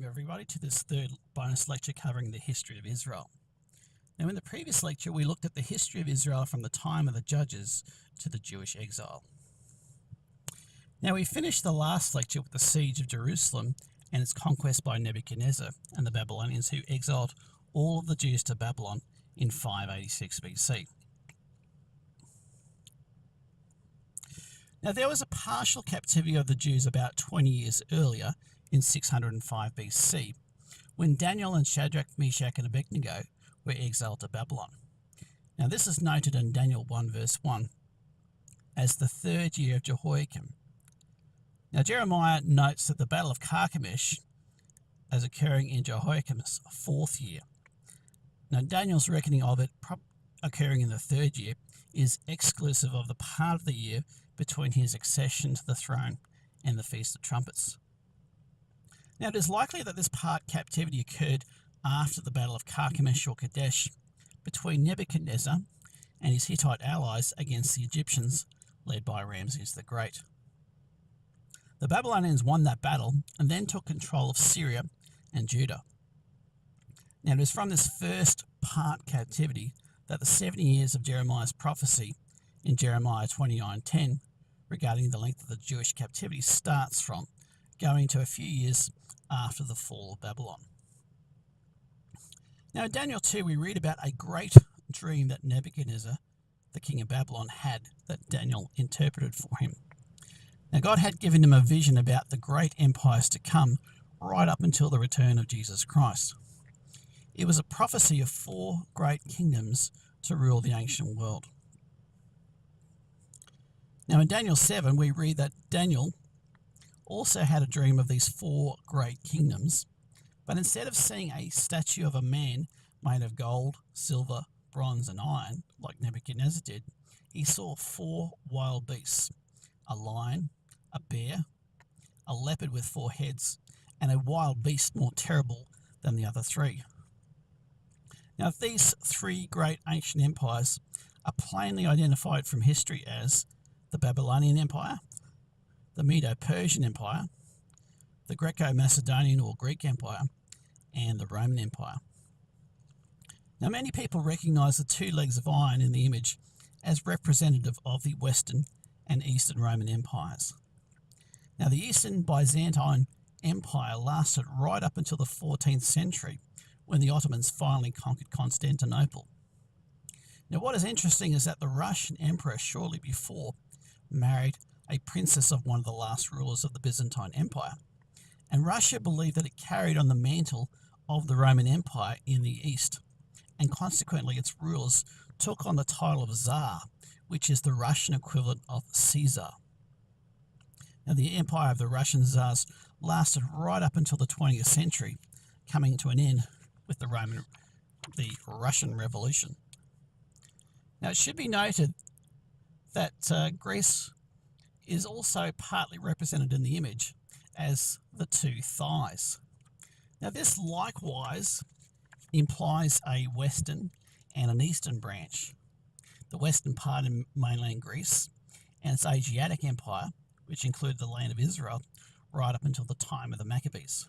everybody to this third bonus lecture covering the history of Israel. Now, in the previous lecture, we looked at the history of Israel from the time of the judges to the Jewish exile. Now, we finished the last lecture with the siege of Jerusalem and its conquest by Nebuchadnezzar and the Babylonians, who exiled all of the Jews to Babylon in 586 BC. Now, there was a partial captivity of the Jews about 20 years earlier in 605 BC, when Daniel and Shadrach, Meshach and Abednego were exiled to Babylon. Now, this is noted in Daniel 1 verse 1 as the third year of Jehoiakim. Now, Jeremiah notes that the Battle of Carchemish as occurring in Jehoiakim's fourth year. Now, Daniel's reckoning of it occurring in the third year is exclusive of the part of the year between his accession to the throne and the Feast of Trumpets. Now, it is likely that this part captivity occurred after the Battle of Carchemish or Kadesh between Nebuchadnezzar and his Hittite allies against the Egyptians led by Ramses the Great. The Babylonians won that battle and then took control of Syria and Judah. Now, it is from this first part captivity that the 70 years of Jeremiah's prophecy in Jeremiah 29:10 regarding the length of the Jewish captivity starts from, going to a few years after the fall of Babylon. Now, in Daniel 2, we read about a great dream that Nebuchadnezzar, the king of Babylon, had that Daniel interpreted for him. Now, God had given him a vision about the great empires to come right up until the return of Jesus Christ. It was a prophecy of 4 great kingdoms to rule the ancient world. Now, in Daniel 7, we read that Daniel also had a dream of these 4 great kingdoms, but instead of seeing a statue of a man made of gold, silver, bronze and iron, like Nebuchadnezzar did, he saw 4 wild beasts, a lion, a bear, a leopard with 4 heads, and a wild beast more terrible than the other 3. Now, these 3 great ancient empires are plainly identified from history as the Babylonian Empire, the Medo-Persian Empire, the Greco-Macedonian or Greek Empire, and the Roman Empire. Now, many people recognize the 2 legs of iron in the image as representative of the Western and Eastern Roman empires. Now, the Eastern Byzantine Empire lasted right up until the 14th century, when the Ottomans finally conquered Constantinople. Now, what is interesting is that the Russian emperor shortly before married a princess of one of the last rulers of the Byzantine Empire, and Russia believed that it carried on the mantle of the Roman Empire in the East, and consequently its rulers took on the title of Tsar, which is the Russian equivalent of Caesar. Now, the empire of the Russian Tsars lasted right up until the 20th century, coming to an end with the Russian Revolution. Now, it should be noted that Greece is also partly represented in the image as the 2 thighs. Now, this likewise implies a western and an eastern branch. The western part in mainland Greece and its Asiatic empire, which included the land of Israel right up until the time of the Maccabees.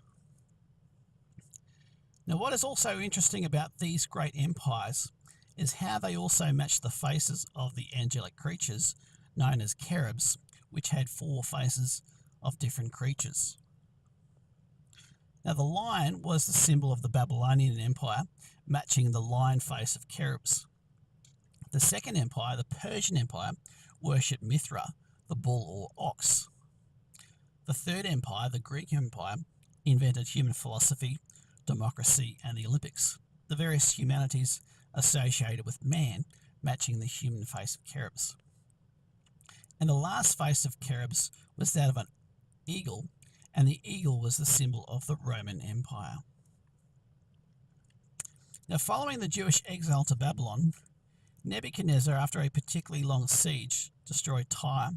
Now, what is also interesting about these great empires is how they also match the faces of the angelic creatures known as cherubs, which had 4 faces of different creatures. Now, the lion was the symbol of the Babylonian Empire, matching the lion face of cherubs. The second empire, the Persian Empire, worshipped Mithra, the bull or ox. The third empire, the Greek Empire, invented human philosophy, democracy, and the Olympics, the various humanities associated with man, matching the human face of cherubs. And the last face of cherubs was that of an eagle, and the eagle was the symbol of the Roman Empire. Now, following the Jewish exile to Babylon, Nebuchadnezzar, after a particularly long siege, destroyed Tyre,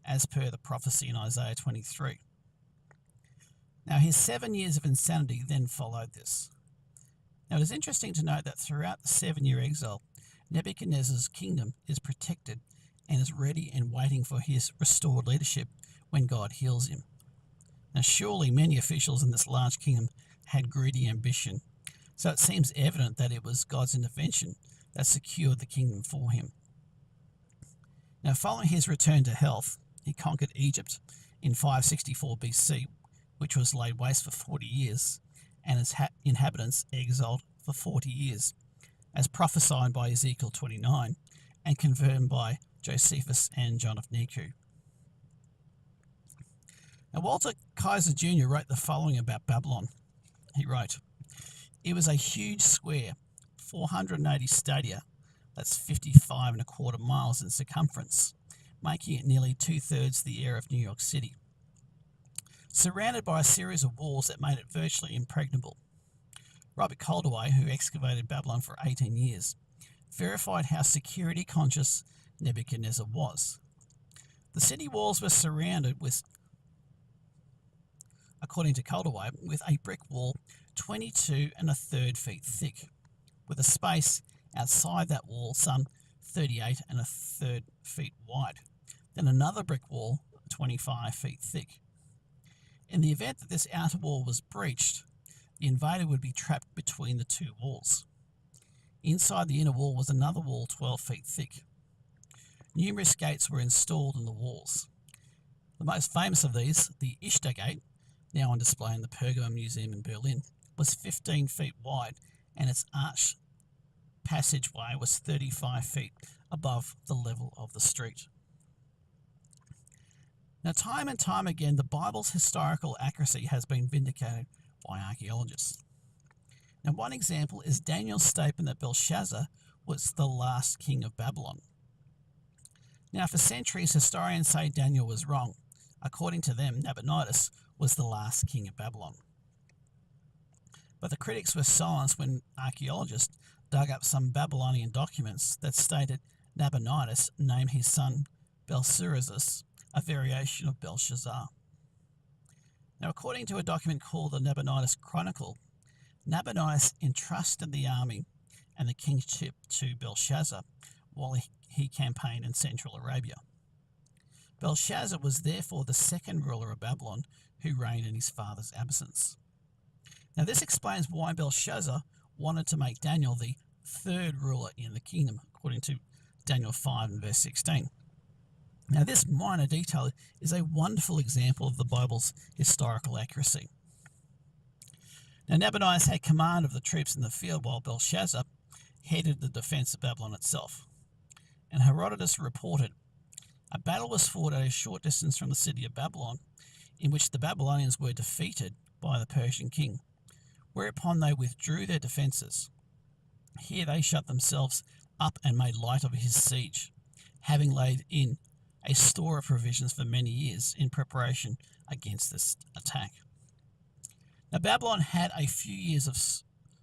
as per the prophecy in Isaiah 23. Now, his 7 years of insanity then followed this. Now, it is interesting to note that throughout the 7-year exile, Nebuchadnezzar's kingdom is protected and is ready and waiting for his restored leadership when God heals him. Now, surely many officials in this large kingdom had greedy ambition, so it seems evident that it was God's intervention that secured the kingdom for him. Now, following his return to health, he conquered Egypt in 564 BC, which was laid waste for 40 years, and its inhabitants exiled for 40 years, as prophesied by Ezekiel 29 and confirmed by Josephus and John of Neku. Now, Walter Kaiser Jr. wrote the following about Babylon. He wrote, "It was a huge square, 480 stadia, that's 55 and a quarter miles in circumference, making it nearly 2/3 the area of New York City, surrounded by a series of walls that made it virtually impregnable. Robert Caldaway, who excavated Babylon for 18 years, verified how security conscious Nebuchadnezzar was. The city walls were surrounded with, according to Caldaway, with a brick wall 22 1/3 feet thick, with a space outside that wall some 38 1/3 feet wide, then another brick wall 25 feet thick. In the event that this outer wall was breached, the invader would be trapped between the two walls. Inside the inner wall was another wall 12 feet thick. Numerous gates were installed in the walls. The most famous of these, the Ishtar Gate, now on display in the Pergamon Museum in Berlin, was 15 feet wide, and its arched passageway was 35 feet above the level of the street." Now, time and time again, the Bible's historical accuracy has been vindicated by archaeologists. Now, one example is Daniel's statement that Belshazzar was the last king of Babylon. Now, for centuries, historians say Daniel was wrong. According to them, Nabonidus was the last king of Babylon. But the critics were silenced when archaeologists dug up some Babylonian documents that stated Nabonidus named his son Belshazzar, a variation of Belshazzar. Now, according to a document called the Nabonidus Chronicle, Nabonidus entrusted the army and the kingship to Belshazzar while he campaigned in Central Arabia. Belshazzar was therefore the second ruler of Babylon who reigned in his father's absence. Now, this explains why Belshazzar wanted to make Daniel the third ruler in the kingdom, according to Daniel 5 and verse 16. Now, this minor detail is a wonderful example of the Bible's historical accuracy. Now, Nabonidus had command of the troops in the field while Belshazzar headed the defense of Babylon itself. And Herodotus reported, "A battle was fought at a short distance from the city of Babylon, in which the Babylonians were defeated by the Persian king, whereupon they withdrew their defences. Here they shut themselves up and made light of his siege, having laid in a store of provisions for many years in preparation against this attack." Now, Babylon had a few years of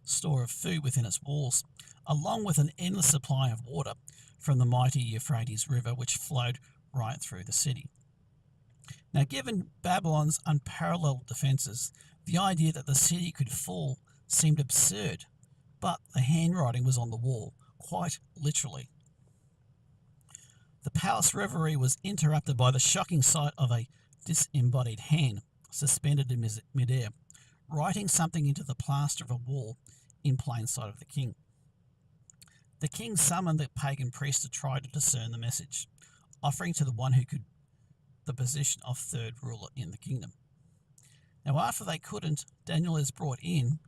store of food within its walls, along with an endless supply of water from the mighty Euphrates River, which flowed right through the city. Now, given Babylon's unparalleled defences, the idea that the city could fall seemed absurd, but the handwriting was on the wall, quite literally. The palace revelry was interrupted by the shocking sight of a disembodied hand suspended in midair, writing something into the plaster of a wall in plain sight of the king. The king summoned the pagan priest to try to discern the message, offering to the one who could the position of third ruler in the kingdom. Now, after they couldn't, Daniel is brought in,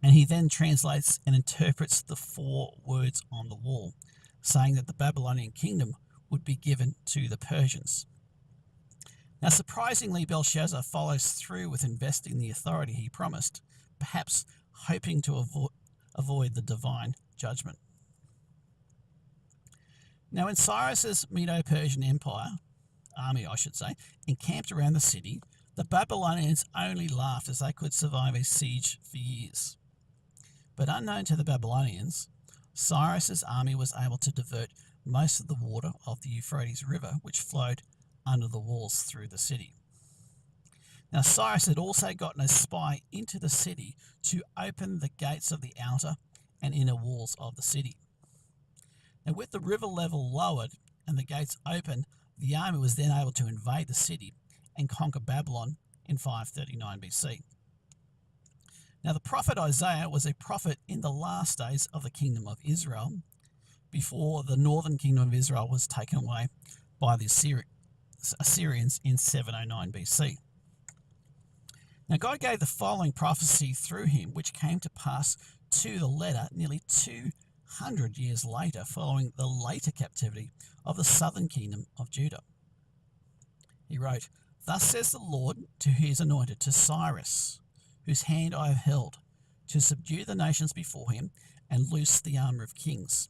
and he then translates and interprets the 4 words on the wall, saying that the Babylonian kingdom would be given to the Persians. Now, surprisingly, Belshazzar follows through with investing the authority he promised, perhaps hoping to avoid the divine judgment. Now, when Cyrus's Medo-Persian army, encamped around the city, the Babylonians only laughed as they could survive a siege for years. But unknown to the Babylonians, Cyrus's army was able to divert most of the water of the Euphrates River, which flowed under the walls through the city. Now, Cyrus had also gotten a spy into the city to open the gates of the outer and inner walls of the city. Now, with the river level lowered and the gates open, the army was then able to invade the city and conquer Babylon in 539 BC. Now, the prophet Isaiah was a prophet in the last days of the kingdom of Israel, before the northern kingdom of Israel was taken away by the Assyrians in 709 BC. Now, God gave the following prophecy through him, which came to pass to the letter nearly 200 years later, following the later captivity of the southern kingdom of Judah. He wrote, "Thus says the Lord to his anointed, to Cyrus, whose hand I have held, to subdue the nations before him and loose the armor of kings,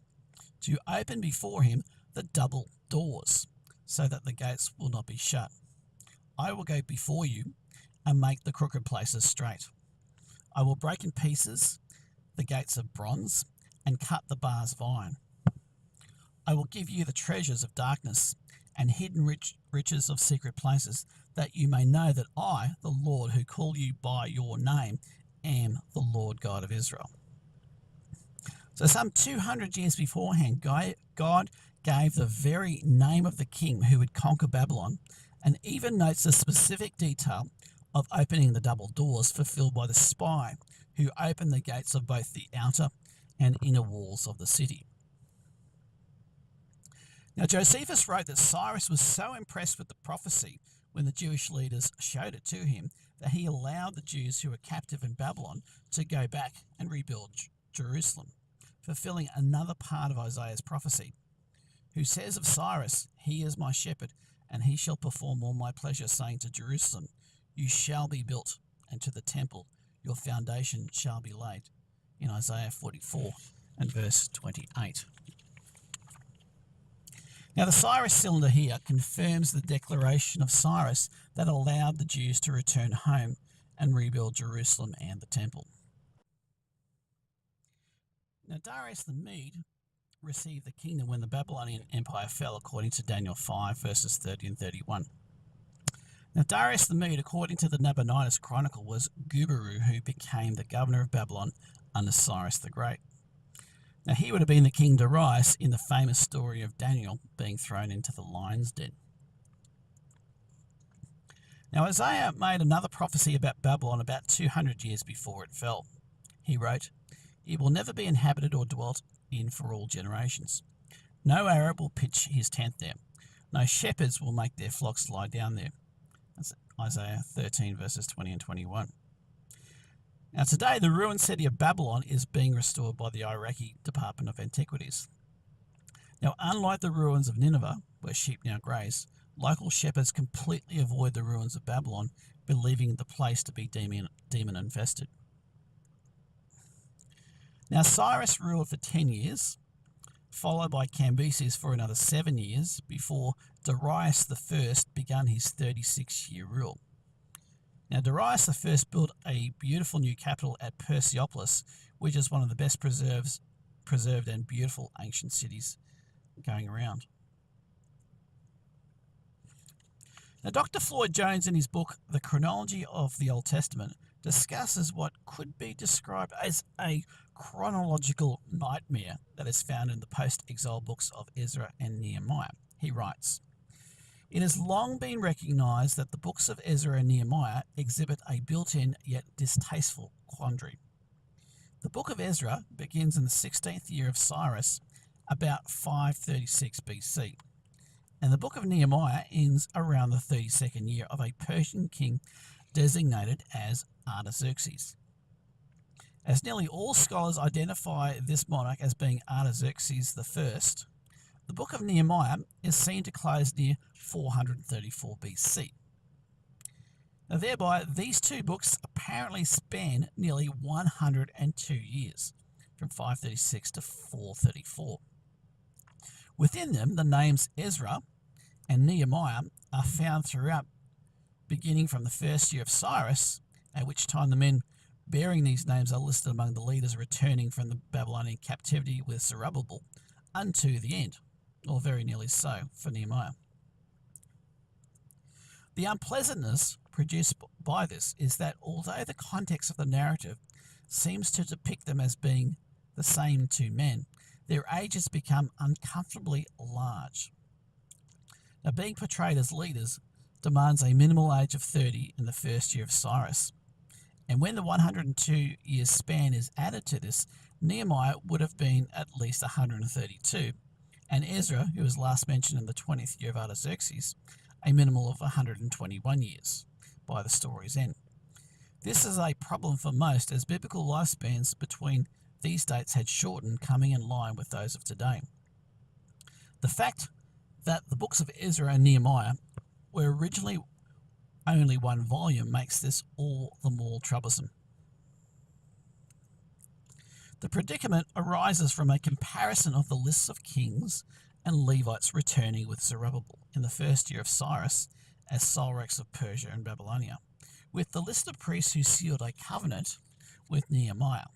to open before him the double doors, so that the gates will not be shut. I will go before you and make the crooked places straight. I will break in pieces the gates of bronze and cut the bars of iron. I will give you the treasures of darkness and hidden riches of secret places, that you may know that I, the Lord, who call you by your name, am the Lord God of Israel." So some 200 years beforehand, God gave the very name of the king who would conquer Babylon, and even notes the specific detail of opening the double doors fulfilled by the spy who opened the gates of both the outer and inner walls of the city. Now, Josephus wrote that Cyrus was so impressed with the prophecy when the Jewish leaders showed it to him that he allowed the Jews who were captive in Babylon to go back and rebuild Jerusalem, fulfilling another part of Isaiah's prophecy, who says of Cyrus, "He is my shepherd, and he shall perform all my pleasure, saying to Jerusalem, you shall be built, and to the temple your foundation shall be laid," in Isaiah 44 and verse 28. Now, the Cyrus cylinder here confirms the declaration of Cyrus that allowed the Jews to return home and rebuild Jerusalem and the temple. Now, Darius the Mede received the kingdom when the Babylonian Empire fell, according to Daniel 5, verses 30 and 31. Now, Darius the Mede, according to the Nabonidus Chronicle, was Gubaru, who became the governor of Babylon under Cyrus the Great. Now, he would have been the King Darius in the famous story of Daniel being thrown into the lion's den. Now, Isaiah made another prophecy about Babylon about 200 years before it fell. He wrote, "It will never be inhabited or dwelt in for all generations. No Arab will pitch his tent there. No shepherds will make their flocks lie down there." That's Isaiah 13, verses 20 and 21. Now, today, the ruined city of Babylon is being restored by the Iraqi Department of Antiquities. Now, unlike the ruins of Nineveh, where sheep now graze, local shepherds completely avoid the ruins of Babylon, believing the place to be demon-infested. Now, Cyrus ruled for 10 years, followed by Cambyses for another 7 years, before Darius I began his 36-year rule. Now, Darius I built a beautiful new capital at Persepolis, which is one of the best preserved and beautiful ancient cities going around. Now, Dr. Floyd Jones, in his book, The Chronology of the Old Testament, discusses what could be described as a chronological nightmare that is found in the post-exile books of Ezra and Nehemiah. He writes, "It has long been recognized that the books of Ezra and Nehemiah exhibit a built-in yet distasteful quandary. The book of Ezra begins in the 16th year of Cyrus, about 536 BC, and the book of Nehemiah ends around the 32nd year of a Persian king designated as Artaxerxes. As nearly all scholars identify this monarch as being Artaxerxes I, the book of Nehemiah is seen to close near 434 BC. Now, thereby, these two books apparently span nearly 102 years, from 536 to 434. Within them, the names Ezra and Nehemiah are found throughout, beginning from the first year of Cyrus, at which time the men bearing these names are listed among the leaders returning from the Babylonian captivity with Zerubbabel, unto the end, or very nearly so, for Nehemiah. The unpleasantness produced by this is that although the context of the narrative seems to depict them as being the same two men, their ages become uncomfortably large. Now, being portrayed as leaders demands a minimal age of 30 in the first year of Cyrus, And when the 102-year span is added to this, Nehemiah would have been at least 132, and Ezra, who was last mentioned in the 20th year of Artaxerxes, a minimal of 121 years by the story's end. This is a problem for most, as biblical lifespans between these dates had shortened, coming in line with those of today. The fact that the books of Ezra and Nehemiah were originally only one volume makes this all the more troublesome. The predicament arises from a comparison of the lists of kings and Levites returning with Zerubbabel in the first year of Cyrus as Solrex of Persia and Babylonia, with the list of priests who sealed a covenant with Nehemiah.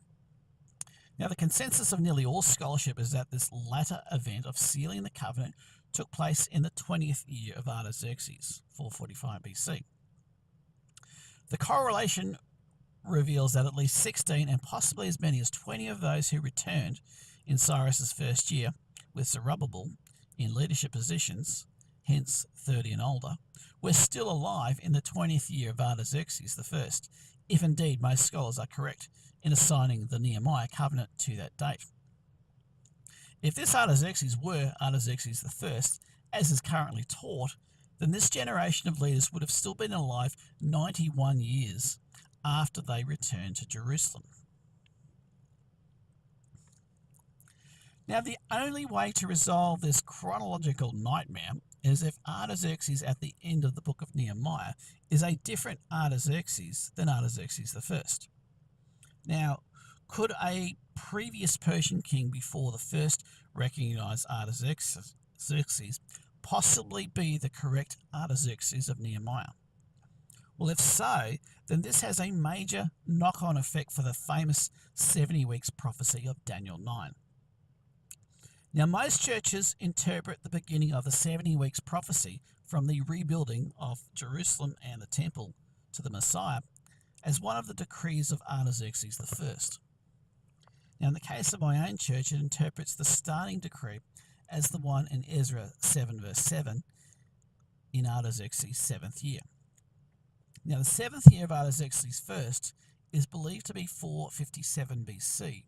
Now, the consensus of nearly all scholarship is that this latter event of sealing the covenant took place in the 20th year of Artaxerxes, 445 BC. The correlation reveals that at least 16 and possibly as many as 20 of those who returned in Cyrus's first year with Zerubbabel in leadership positions, hence 30 and older, were still alive in the 20th year of Artaxerxes I, if indeed most scholars are correct in assigning the Nehemiah covenant to that date. If this Artaxerxes were Artaxerxes I, as is currently taught, then this generation of leaders would have still been alive 91 years after they returned to Jerusalem. Now, the only way to resolve this chronological nightmare is if Artaxerxes at the end of the book of Nehemiah is a different Artaxerxes than Artaxerxes I. Now, could a previous Persian king before the first recognized Artaxerxes possibly be the correct Artaxerxes of Nehemiah? Well, if so, then this has a major knock-on effect for the famous 70 weeks prophecy of Daniel 9. Now, most churches interpret the beginning of the 70 weeks prophecy from the rebuilding of Jerusalem and the temple to the Messiah as one of the decrees of Artaxerxes I. Now, in the case of my own church, it interprets the starting decree as the one in Ezra 7 verse 7 in Artaxerxes' 7th year. Now, the 7th year of Artaxerxes I is believed to be 457 BC.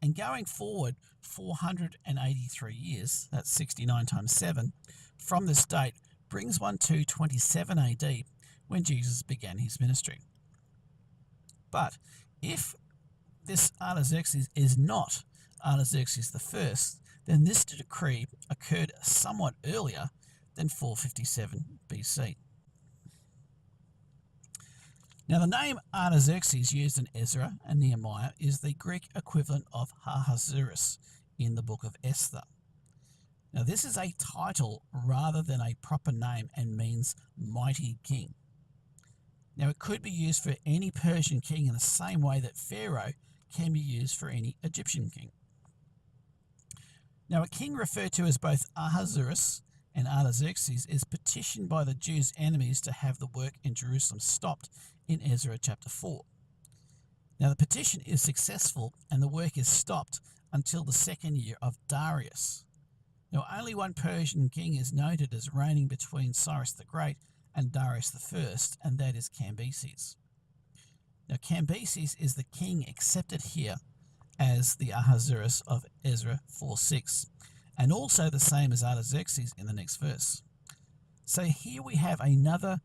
And going forward 483 years, that's 69 times 7, from this date brings one to 27 AD when Jesus began his ministry. But if this Artaxerxes is not Artaxerxes I, then this decree occurred somewhat earlier than 457 BC. Now, the name Artaxerxes used in Ezra and Nehemiah is the Greek equivalent of Ahasuerus in the book of Esther. Now, this is a title rather than a proper name and means mighty king. Now, it could be used for any Persian king in the same way that Pharaoh can be used for any Egyptian king. Now, a king referred to as both Ahasuerus and Artaxerxes is petitioned by the Jews' enemies to have the work in Jerusalem stopped in Ezra chapter 4. Now, the petition is successful and the work is stopped until the 2nd year of Darius. Now, only one Persian king is noted as reigning between Cyrus the Great and Darius I, and that is Cambyses. Now, Cambyses is the king accepted here as the Ahasuerus of Ezra 4:6, and also the same as Artaxerxes in the next verse. So here we have another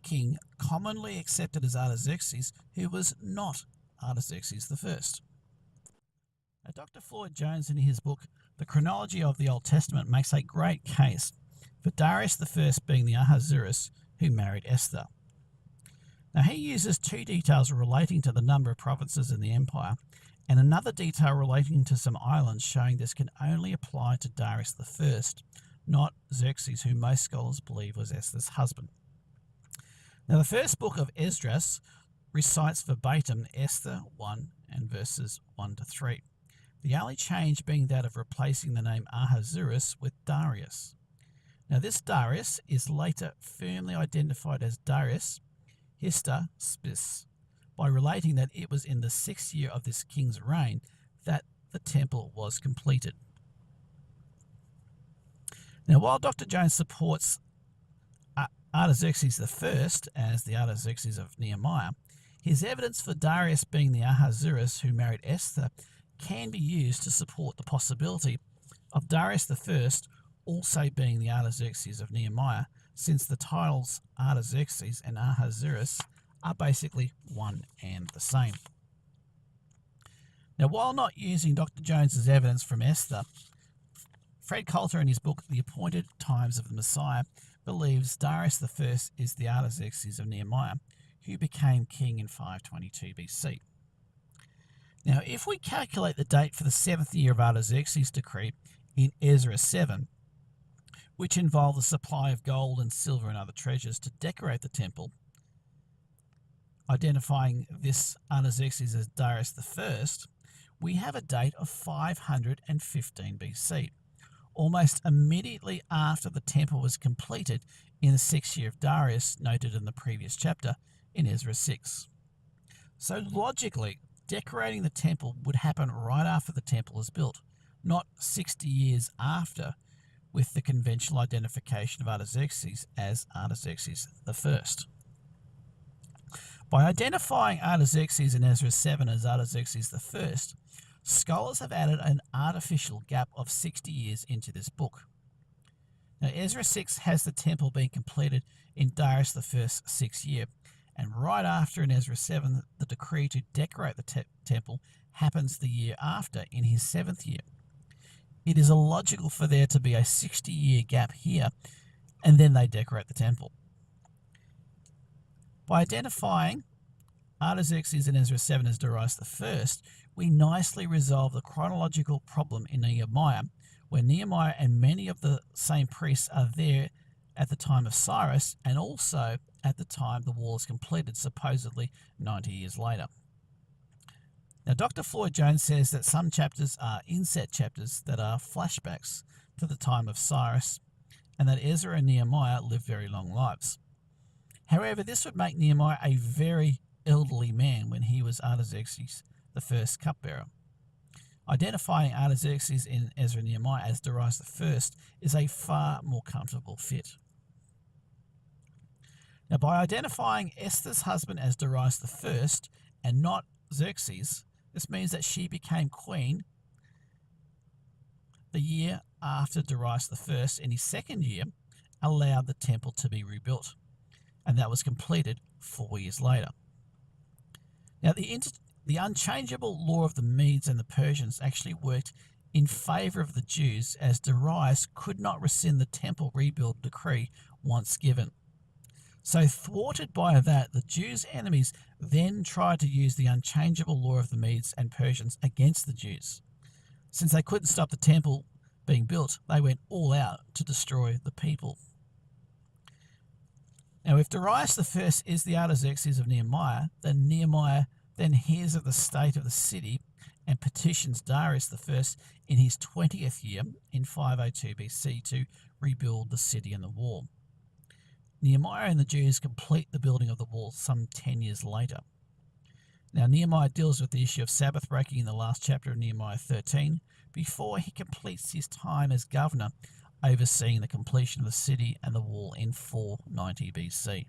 king commonly accepted as Artaxerxes who was not Artaxerxes I. Now, Dr. Floyd Jones, in his book The Chronology of the Old Testament, makes a great case for Darius I being the Ahasuerus who married Esther. Now, he uses two details relating to the number of provinces in the empire and another detail relating to some islands, showing this can only apply to Darius I, not Xerxes, who most scholars believe was Esther's husband. Now, the first book of Esdras recites verbatim Esther 1 and verses 1 to 3. The only change being that of replacing the name Ahasuerus with Darius. Now, this Darius is later firmly identified as Darius Hystaspes by relating that it was in the 6th year of this king's reign that the temple was completed. Now, while Dr. Jones supports Artaxerxes I as the Artaxerxes of Nehemiah, His evidence for Darius being the Ahasuerus who married Esther can be used to support the possibility of Darius I also being the Artaxerxes of Nehemiah, since the titles Artaxerxes and Ahasuerus are basically one and the same. Now, while not using Dr. Jones's evidence from Esther, Fred Coulter, in his book The Appointed Times of the Messiah, believes Darius I is the Artaxerxes of Nehemiah, who became king in 522 BC. Now, if we calculate the date for the 7th year of Artaxerxes' decree in Ezra 7, which involved the supply of gold and silver and other treasures to decorate the temple, identifying this Artaxerxes as Darius I, we have a date of 515 BC, almost immediately after the temple was completed in the 6th year of Darius, noted in the previous chapter in Ezra 6. So logically, decorating the temple would happen right after the temple is built, not 60 years after, with the conventional identification of Artaxerxes as Artaxerxes I. By identifying Artaxerxes in Ezra 7 as Artaxerxes I, scholars have added an artificial gap of 60 years into this book. Now, Ezra 6 has the temple being completed in Darius I's 6th year, and right after in Ezra 7, the decree to decorate the temple happens the year after in his 7th year. It is illogical for there to be a 60-year gap here, and then they decorate the temple. By identifying Artaxerxes in Ezra 7 as Darius I, we nicely resolve the chronological problem in Nehemiah, where Nehemiah and many of the same priests are there at the time of Cyrus and also at the time the wall is completed, supposedly 90 years later. Now, Dr. Floyd Jones says that some chapters are inset chapters that are flashbacks to the time of Cyrus, and that Ezra and Nehemiah live very long lives. However, this would make Nehemiah a very elderly man when he was Artaxerxes I cupbearer. Identifying Artaxerxes in Ezra and Nehemiah as Darius I is a far more comfortable fit. Now, by identifying Esther's husband as Darius I and not Xerxes, this means that she became queen the year after Darius I, in his 2nd year, allowed the temple to be rebuilt, and that was completed 4 years later. Now, the unchangeable law of the Medes and the Persians actually worked in favour of the Jews, as Darius could not rescind the temple rebuild decree once given. So, thwarted by that, the Jews' enemies then tried to use the unchangeable law of the Medes and Persians against the Jews. Since they couldn't stop the temple being built, they went all out to destroy the people. Now, if Darius I is the Artaxerxes of Nehemiah, then Nehemiah then hears of the state of the city and petitions Darius I in his 20th year in 502 BC to rebuild the city and the wall. Nehemiah and the Jews complete the building of the wall some 10 years later. Now, Nehemiah deals with the issue of Sabbath breaking in the last chapter of Nehemiah 13 before he completes his time as governor, overseeing the completion of the city and the wall in 490 BC.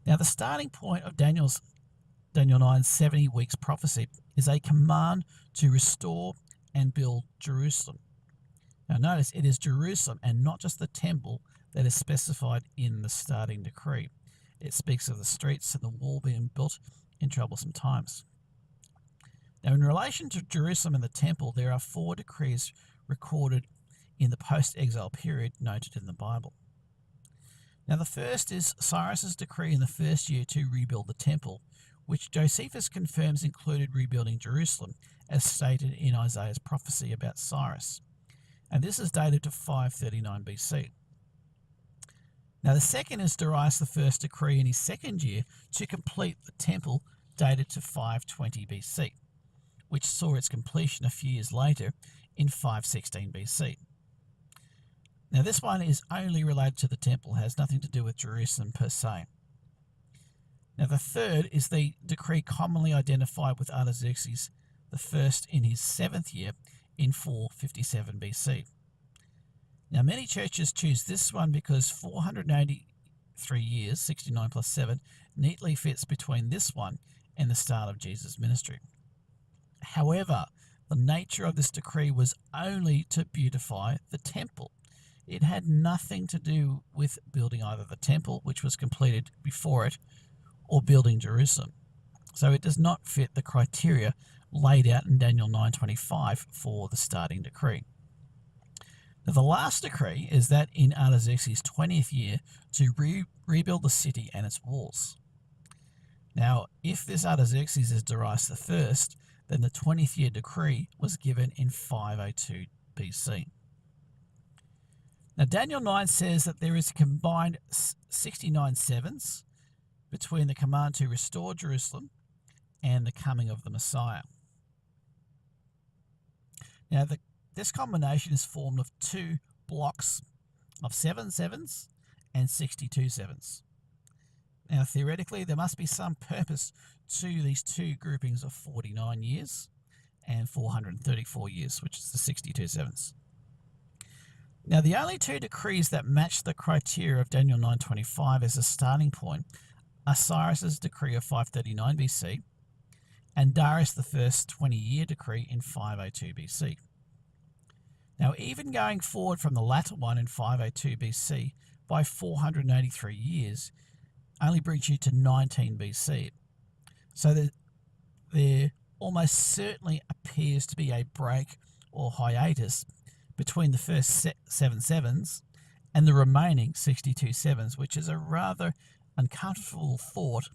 Now, the starting point of Daniel 9's 70 weeks prophecy is a command to restore and build Jerusalem. Now, notice it is Jerusalem and not just the temple that is specified in the starting decree. It speaks of the streets and the wall being built in troublesome times. Now, in relation to Jerusalem and the temple, there are 4 decrees recorded in the post-exile period noted in the Bible. Now, the first is Cyrus's decree in the 1st year to rebuild the temple, which Josephus confirms included rebuilding Jerusalem, as stated in Isaiah's prophecy about Cyrus. And this is dated to 539 BC. Now, the second is Darius I's decree in his 2nd year to complete the temple, dated to 520 BC, which saw its completion a few years later in 516 BC. Now, this one is only related to the temple, has nothing to do with Jerusalem per se. Now, the third is the decree commonly identified with Artaxerxes I in his 7th year in 457 BC. Now, many churches choose this one because 480 3 years, 69 plus 7, neatly fits between this one and the start of Jesus' ministry. However, the nature of this decree was only to beautify the temple. It had nothing to do with building either the temple, which was completed before it, or building Jerusalem. So it does not fit the criteria laid out in Daniel 9:25 for the starting decree. Now, the last decree is that in Artaxerxes' 20th year to rebuild the city and its walls. Now, if this Artaxerxes is Darius I, then the 20th year decree was given in 502 BC. Now, Daniel 9 says that there is a combined 69 sevens between the command to restore Jerusalem and the coming of the Messiah. Now, this combination is formed of two blocks of 7 sevens and 62 sevens. Now, theoretically, there must be some purpose to these two groupings of 49 years and 434 years, which is the 62 sevens. Now, the only two decrees that match the criteria of Daniel 9:25 as a starting point are Cyrus's decree of 539 BC and Darius I's 20-year decree in 502 BC. Now, even going forward from the latter one in 502 BC by 483 years only brings you to 19 BC. So there almost certainly appears to be a break or hiatus between the first 7 sevens and the remaining 62 sevens, which is a rather uncomfortable thought,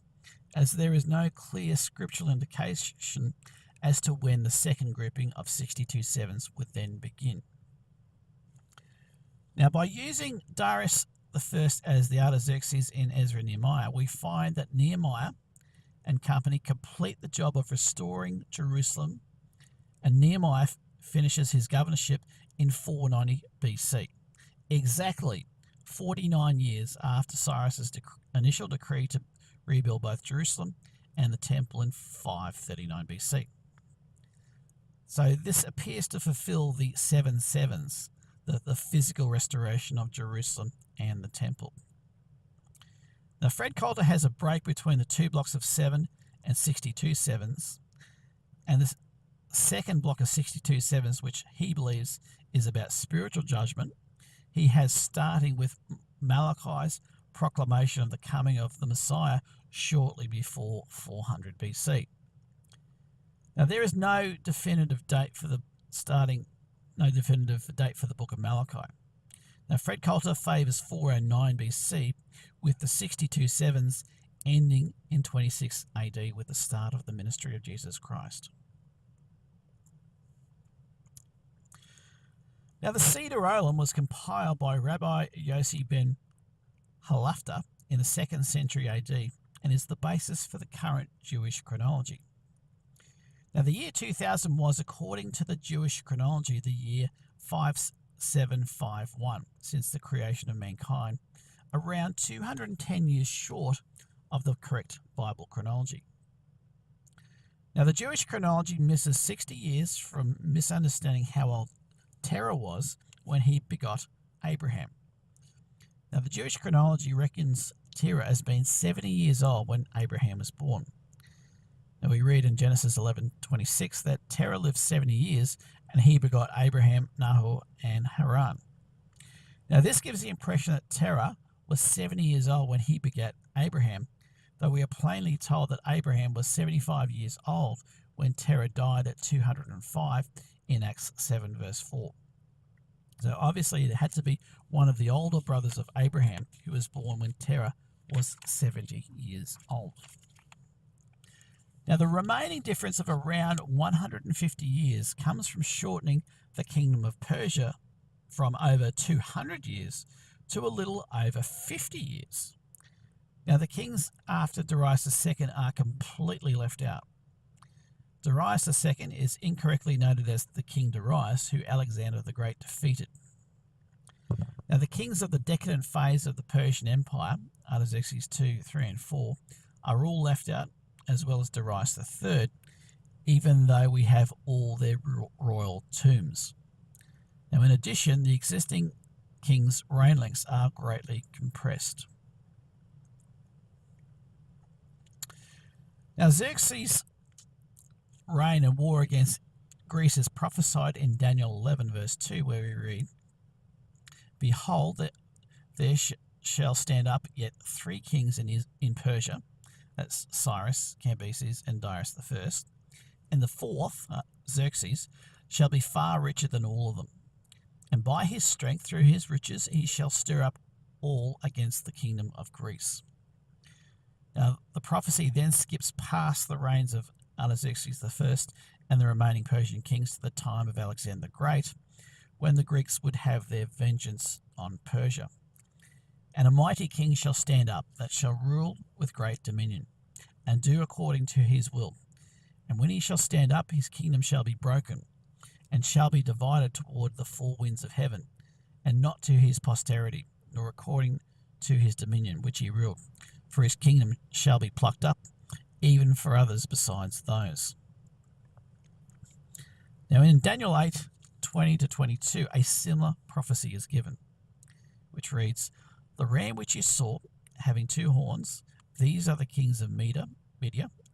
as there is no clear scriptural indication as to when the second grouping of 62 sevens would then begin. Now, by using Darius I as the Artaxerxes in Ezra and Nehemiah, we find that Nehemiah and company complete the job of restoring Jerusalem, and Nehemiah finishes his governorship in 490 BC, exactly 49 years after Cyrus's initial decree to rebuild both Jerusalem and the temple in 539 BC. So this appears to fulfill the 7 sevens, the physical restoration of Jerusalem and the temple. Now, Fred Coulter has a break between the two blocks of 7 and 62 sevens, and the second block of 62 sevens, which he believes is about spiritual judgment, he has starting with Malachi's proclamation of the coming of the Messiah shortly before 400 BC. Now, there is no definitive date for the book of Malachi. Now, Fred Coulter favours 409 BC, with the 62 sevens ending in 26 AD with the start of the ministry of Jesus Christ. Now, the Seder Olam was compiled by Rabbi Yossi ben Halafta in the 2nd century AD and is the basis for the current Jewish chronology. Now, the year 2000 was, according to the Jewish chronology, the year 5751 since the creation of mankind, around 210 years short of the correct Bible chronology. Now, the Jewish chronology misses 60 years from misunderstanding how old Terah was when he begot Abraham. Now, the Jewish chronology reckons Terah as being 70 years old when Abraham was born. Now, we read in Genesis 11:26 that Terah lived 70 years and he begot Abraham, Nahor, and Haran. Now, this gives the impression that Terah was 70 years old when he begat Abraham, though we are plainly told that Abraham was 75 years old when Terah died at 205 in Acts 7 verse 4. So obviously it had to be one of the older brothers of Abraham who was born when Terah was 70 years old. Now, the remaining difference of around 150 years comes from shortening the kingdom of Persia from over 200 years to a little over 50 years. Now, the kings after Darius II are completely left out. Darius II is incorrectly noted as the King Darius, who Alexander the Great defeated. Now, the kings of the decadent phase of the Persian Empire, Artaxerxes II, III, and IV, are all left out, as well as Darius III, even though we have all their royal tombs. Now, in addition, the existing kings' reign lengths are greatly compressed. Now, Xerxes' reign and war against Greece is prophesied in Daniel 11, verse 2, where we read, "Behold, there shall stand up yet 3 kings in Persia," that's Cyrus, Cambyses, and Darius the First, "and the fourth, Xerxes, shall be far richer than all of them. And by his strength, through his riches, he shall stir up all against the kingdom of Greece." Now, the prophecy then skips past the reigns of Artaxerxes I and the remaining Persian kings to the time of Alexander the Great, when the Greeks would have their vengeance on Persia. "And a mighty king shall stand up, that shall rule with great dominion, and do according to his will. And when he shall stand up, his kingdom shall be broken, and shall be divided toward the 4 winds of heaven, and not to his posterity, nor according to his dominion which he ruled. For his kingdom shall be plucked up, even for others besides those." Now in Daniel 8, 20-22, a similar prophecy is given, which reads, "The ram which you saw, having 2 horns, these are the kings of Media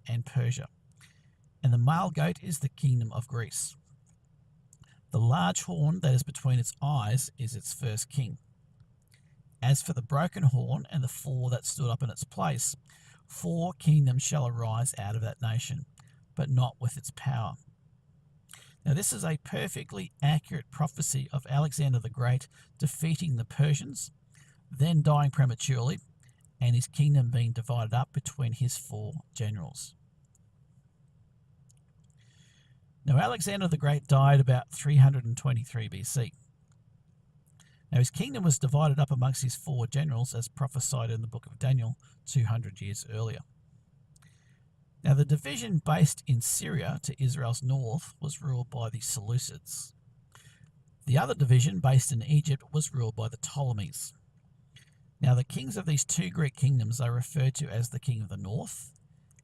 and Persia, and the male goat is the kingdom of Greece. The large horn that is between its eyes is its first king. As for the broken horn and the 4 that stood up in its place, 4 kingdoms shall arise out of that nation, but not with its power." Now, this is a perfectly accurate prophecy of Alexander the Great defeating the Persians, then dying prematurely, and his kingdom being divided up between his 4 generals. Now, Alexander the Great died about 323 BC. Now, his kingdom was divided up amongst his 4 generals, as prophesied in the book of Daniel 200 years earlier. Now, the division based in Syria to Israel's north was ruled by the Seleucids. The other division based in Egypt was ruled by the Ptolemies. Now, the kings of these 2 Greek kingdoms are referred to as the king of the north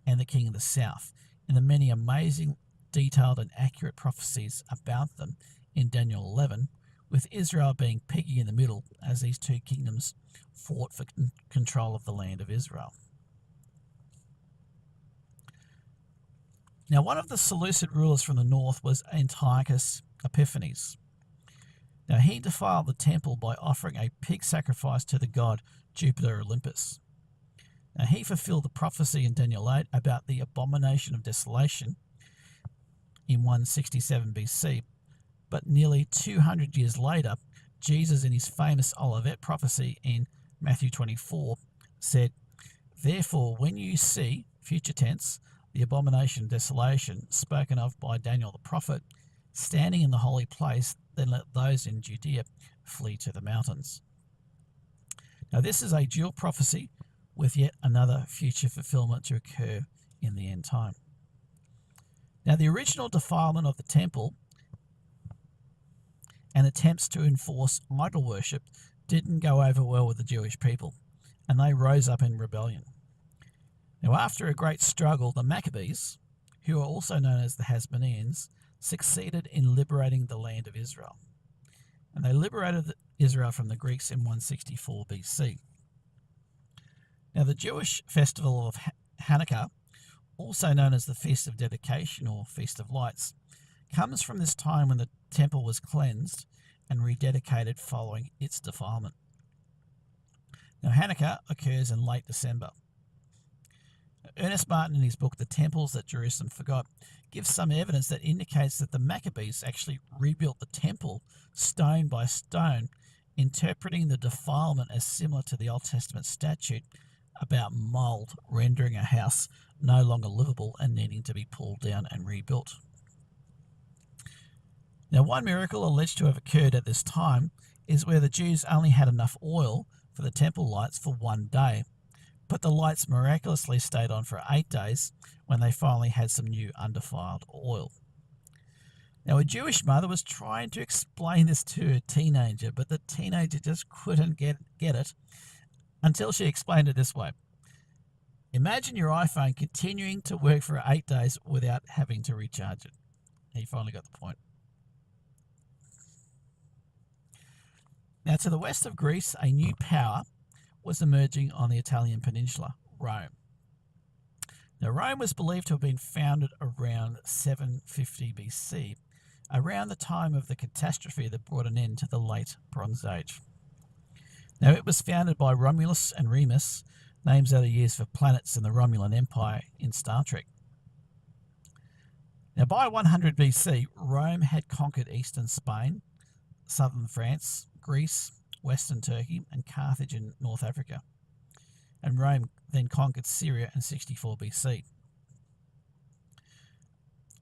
and the king of the south, in the many amazing, detailed and accurate prophecies about them in Daniel 11, with Israel being piggy in the middle as these 2 kingdoms fought for control of the land of Israel. Now, one of the Seleucid rulers from the north was Antiochus Epiphanes. Now, he defiled the temple by offering a pig sacrifice to the god Jupiter Olympus. Now, he fulfilled the prophecy in Daniel 8 about the abomination of desolation in 167 BC, but nearly 200 years later, Jesus, in his famous Olivet prophecy in Matthew 24, said, "Therefore, when you see," future tense, "the abomination of desolation spoken of by Daniel the prophet, standing in the holy place, then let those in Judea flee to the mountains." Now, this is a dual prophecy with yet another future fulfillment to occur in the end time. Now, the original defilement of the temple and attempts to enforce idol worship didn't go over well with the Jewish people, and they rose up in rebellion. Now, after a great struggle, the Maccabees, who are also known as the Hasmoneans, succeeded in liberating the land of Israel. And they liberated Israel from the Greeks in 164 BC. Now, the Jewish festival of Hanukkah, also known as the Feast of Dedication or Feast of Lights, comes from this time when the temple was cleansed and rededicated following its defilement. Now, Hanukkah occurs in late December. Ernest Martin, in his book The Temples That Jerusalem Forgot, gives some evidence that indicates that the Maccabees actually rebuilt the temple stone by stone, interpreting the defilement as similar to the Old Testament statute about mold rendering a house no longer livable and needing to be pulled down and rebuilt. Now, one miracle alleged to have occurred at this time is where the Jews only had enough oil for the temple lights for 1 day, but the lights miraculously stayed on for 8 days when they finally had some new undefiled oil. Now, a Jewish mother was trying to explain this to a teenager, but the teenager just couldn't get it until she explained it this way. Imagine your iPhone continuing to work for 8 days without having to recharge it. He finally got the point. Now, to the west of Greece, a new power was emerging on the Italian peninsula, Rome. Now, Rome was believed to have been founded around 750 BC, around the time of the catastrophe that brought an end to the late Bronze Age. Now, it was founded by Romulus and Remus, names that are used for planets in the Romulan Empire in Star Trek. Now, by 100 BC, Rome had conquered eastern Spain, southern France, Greece, western Turkey, and Carthage in North Africa. And Rome then conquered Syria in 64 BC.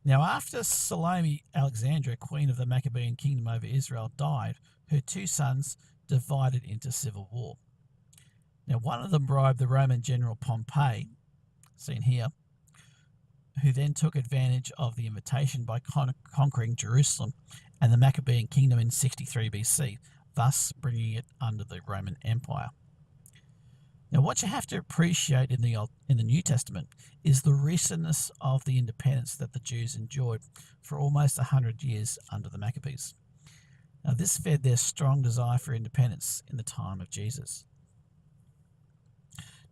Now, after Salome Alexandra, queen of the Maccabean kingdom over Israel, died, her two sons divided into civil war. Now, one of them bribed the Roman general Pompey, seen here, who then took advantage of the invitation by conquering Jerusalem and the Maccabean kingdom in 63 BC, thus bringing it under the Roman Empire. Now, what you have to appreciate in the New Testament is the recentness of the independence that the Jews enjoyed for almost 100 years under the Maccabees. Now, this fed their strong desire for independence in the time of Jesus.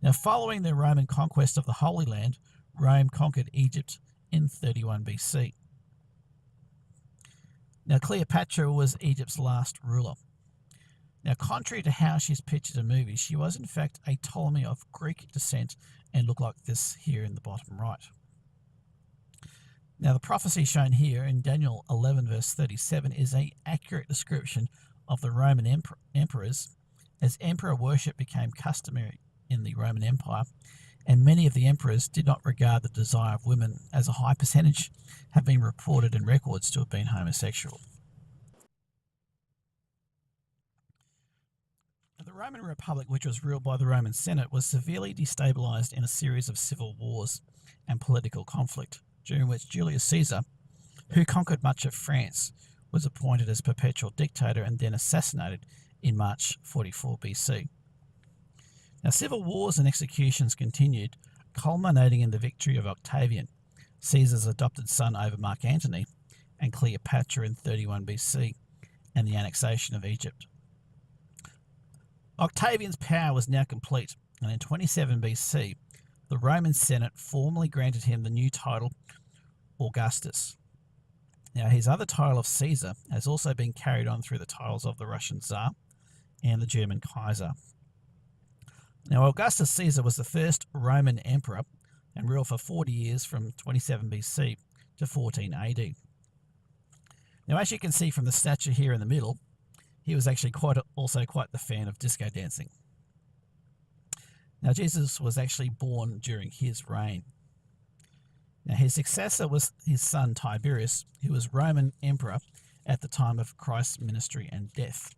Now, following the Roman conquest of the Holy Land, Rome conquered Egypt in 31 BC. Now, Cleopatra was Egypt's last ruler. Now, contrary to how she's pictured in movies, she was in fact a Ptolemy of Greek descent and looked like this here in the bottom right. Now, the prophecy shown here in Daniel 11 verse 37 is an accurate description of the Roman emperors, as emperor worship became customary in the Roman Empire, and many of the emperors did not regard the desire of women, as a high percentage have been reported in records to have been homosexual. The Roman Republic, which was ruled by the Roman Senate, was severely destabilized in a series of civil wars and political conflict, during which Julius Caesar, who conquered much of France, was appointed as perpetual dictator and then assassinated in March 44 BC. Now, civil wars and executions continued, culminating in the victory of Octavian, Caesar's adopted son over Mark Antony, and Cleopatra in 31 BC, and the annexation of Egypt. Octavian's power was now complete, and in 27 BC, the Roman Senate formally granted him the new title Augustus. Now, his other title of Caesar has also been carried on through the titles of the Russian Tsar and the German Kaiser. Now, Augustus Caesar was the first Roman emperor and ruled for 40 years from 27 BC to 14 AD. Now, as you can see from the statue here in the middle, he was actually also quite the fan of disco dancing. Now, Jesus was actually born during his reign. Now, his successor was his son Tiberius, who was Roman emperor at the time of Christ's ministry and death.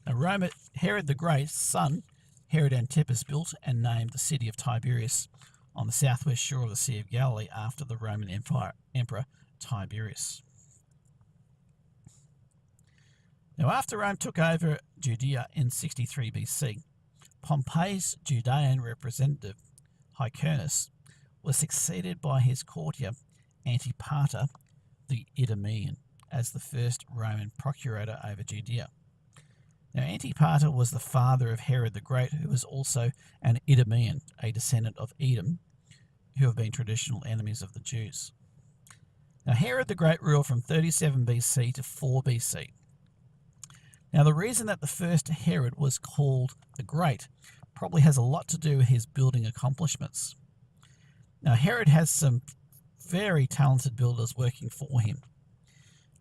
Now, Herod the Great's son, Herod Antipas, built and named the city of Tiberias on the southwest shore of the Sea of Galilee after the Roman Emperor Tiberius. Now, after Rome took over Judea in 63 BC, Pompey's Judean representative, Hyrcanus, was succeeded by his courtier Antipater the Idumean as the first Roman procurator over Judea. Now, Antipater was the father of Herod the Great, who was also an Idumean, a descendant of Edom, who have been traditional enemies of the Jews. Now, Herod the Great ruled from 37 BC to 4 BC. Now, the reason that the first Herod was called the Great probably has a lot to do with his building accomplishments. Now, Herod has some very talented builders working for him,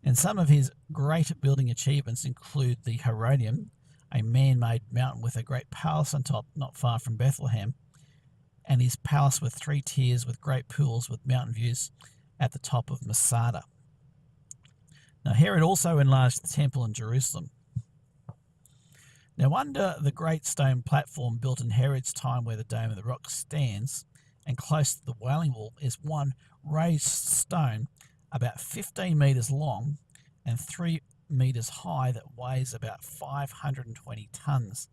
and some of his great building achievements include the Herodium, a man-made mountain with a great palace on top not far from Bethlehem, and his palace with 3 tiers with great pools with mountain views at the top of Masada. Now, Herod also enlarged the temple in Jerusalem. Now, under the great stone platform built in Herod's time where the Dome of the Rock stands, and close to the Wailing Wall, is one raised stone about 15 metres long and 3 metres high that weighs about 520 tonnes,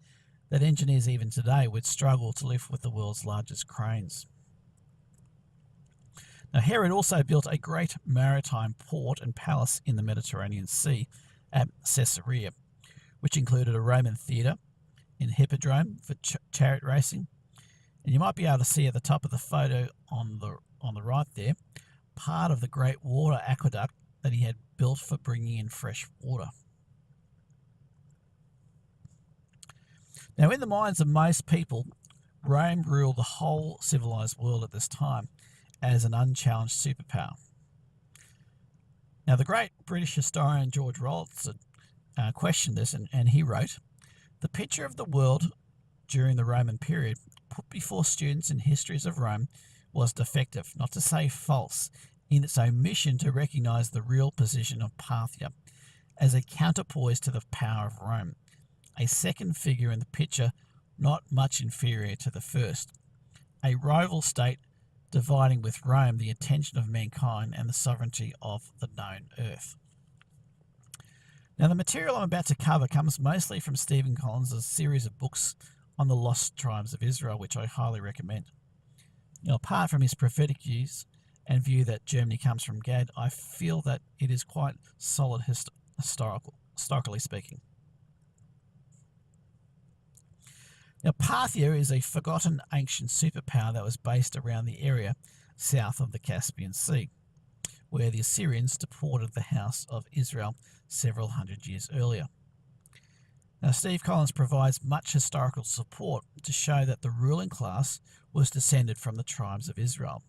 that engineers even today would struggle to lift with the world's largest cranes. Now, Herod also built a great maritime port and palace in the Mediterranean Sea at Caesarea, which included a Roman theatre, an hippodrome for chariot racing, And you might be able to see at the top of the photo on the right there, part of the great water aqueduct that he had built for bringing in fresh water. Now, in the minds of most people, Rome ruled the whole civilized world at this time as an unchallenged superpower. Now, the great British historian George Rolleston questioned this, and he wrote, "The picture of the world during the Roman period put before students in histories of Rome was defective, not to say false, in its omission to recognise the real position of Parthia as a counterpoise to the power of Rome, a second figure in the picture not much inferior to the first, a rival state dividing with Rome the attention of mankind and the sovereignty of the known earth." Now, the material I'm about to cover comes mostly from Stephen Collins' series of books on the lost tribes of Israel, which I highly recommend. Apart from his prophetic views and view that Germany comes from Gad, I feel that it is quite solid historically speaking. Now, Parthia is a forgotten ancient superpower that was based around the area south of the Caspian Sea, where the Assyrians deported the house of Israel several hundred years earlier. Now, Steve Collins provides much historical support to show that the ruling class was descended from the tribes of Israel.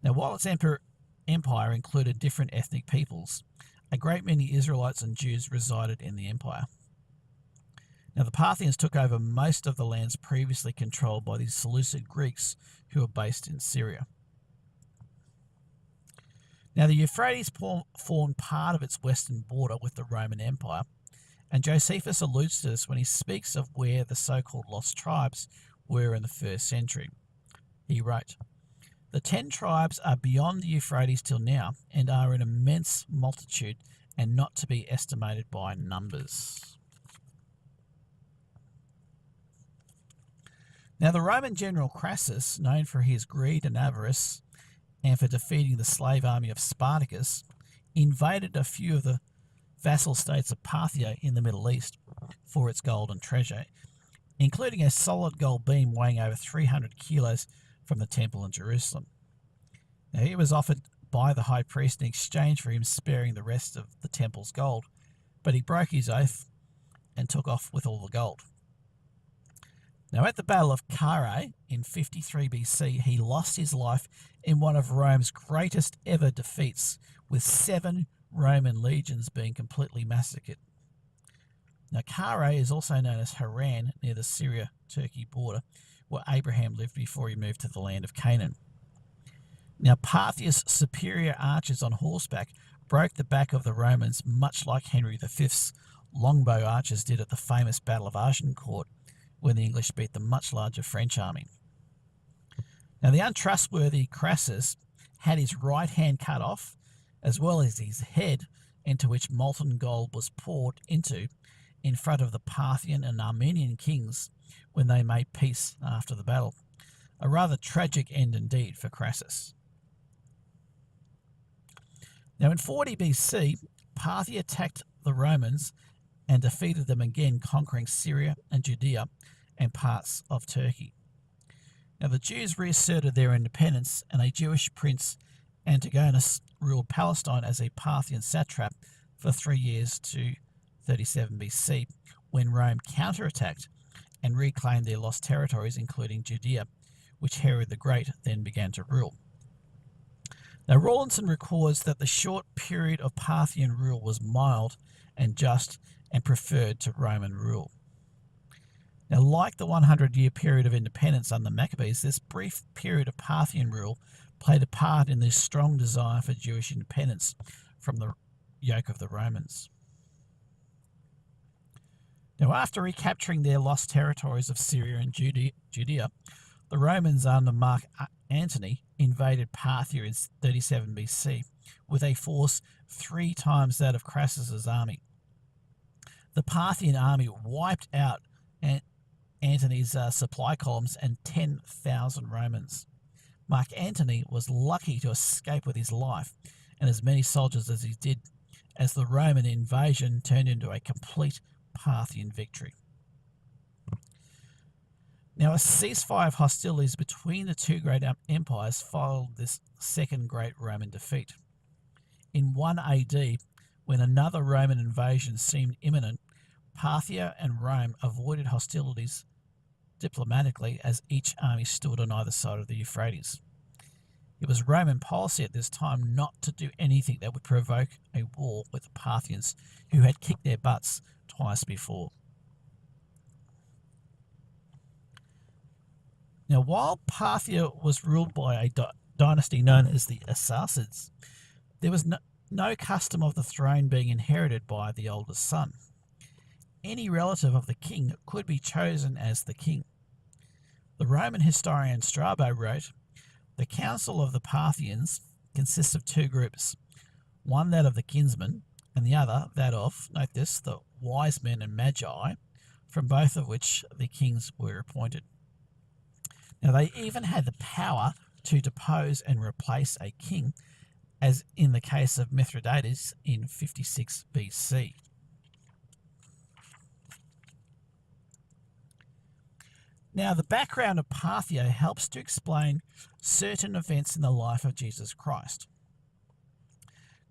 Now, while its empire included different ethnic peoples, a great many Israelites and Jews resided in the empire. Now, the Parthians took over most of the lands previously controlled by the Seleucid Greeks who were based in Syria. Now, the Euphrates formed part of its western border with the Roman Empire, and Josephus alludes to this when he speaks of where the so-called lost tribes were in the 1st century. He wrote, "The 10 tribes are beyond the Euphrates till now, and are an immense multitude, and not to be estimated by numbers." Now, the Roman general Crassus, known for his greed and avarice, and for defeating the slave army of Spartacus, invaded a few of the vassal states of Parthia in the Middle East for its gold and treasure, including a solid gold beam weighing over 300 kilos from the temple in Jerusalem. Now, it was offered by the high priest in exchange for him sparing the rest of the temple's gold, but he broke his oath and took off with all the gold. Now, at the Battle of Carrhae in 53 BC, he lost his life in one of Rome's greatest ever defeats, with 7 Roman legions being completely massacred. Now, Carrhae is also known as Haran, near the Syria-Turkey border, where Abraham lived before he moved to the land of Canaan. Now, Parthia's superior archers on horseback broke the back of the Romans, much like Henry V's longbow archers did at the famous Battle of Agincourt, when the English beat the much larger French army. Now, the untrustworthy Crassus had his right hand cut off, as well as his head, into which molten gold was poured into in front of the Parthian and Armenian kings when they made peace after the battle. A rather tragic end indeed for Crassus. Now, in 40 BC, Parthia attacked the Romans and defeated them again, conquering Syria and Judea and parts of Turkey. Now, the Jews reasserted their independence, and a Jewish prince, Antigonus, ruled Palestine as a Parthian satrap for 3 years to 37 BC, when Rome counterattacked and reclaimed their lost territories, including Judea, which Herod the Great then began to rule. Now, Rawlinson records that the short period of Parthian rule was mild and just and preferred to Roman rule. Now, like the 100-year period of independence under the Maccabees, this brief period of Parthian rule played a part in this strong desire for Jewish independence from the yoke of the Romans. Now, after recapturing their lost territories of Syria and Judea, the Romans under Mark Antony invaded Parthia in 37 BC with a force 3 times that of Crassus's army. The Parthian army wiped out Antony's supply columns and 10,000 Romans. Mark Antony was lucky to escape with his life and as many soldiers as he did, as the Roman invasion turned into a complete Parthian victory. Now, a ceasefire of hostilities between the two great empires followed this second great Roman defeat. In 1 AD, when another Roman invasion seemed imminent, Parthia and Rome avoided hostilities diplomatically as each army stood on either side of the Euphrates. It was Roman policy at this time not to do anything that would provoke a war with the Parthians, who had kicked their butts twice before. Now, while Parthia was ruled by a dynasty known as the Assassids, there was no custom of the throne being inherited by the oldest son. Any relative of the king could be chosen as the king. The Roman historian Strabo wrote, "The council of the Parthians consists of two groups, one that of the kinsmen, and the other that of," note this, "the wise men and magi, from both of which the kings were appointed." Now, they even had the power to depose and replace a king, as in the case of Mithridates in 56 BC. Now, the background of Parthia helps to explain certain events in the life of Jesus Christ.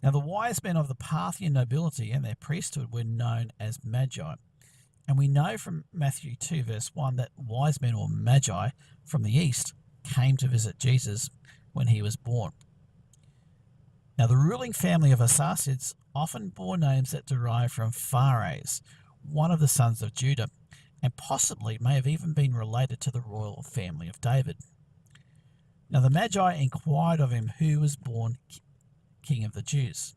Now, the wise men of the Parthian nobility and their priesthood were known as magi. And we know from Matthew 2, verse 1, that wise men or magi from the east came to visit Jesus when he was born. Now, the ruling family of Assassids often bore names that derive from Phares, one of the sons of Judah, and possibly may have even been related to the royal family of David. Now, the Magi inquired of him who was born King of the Jews.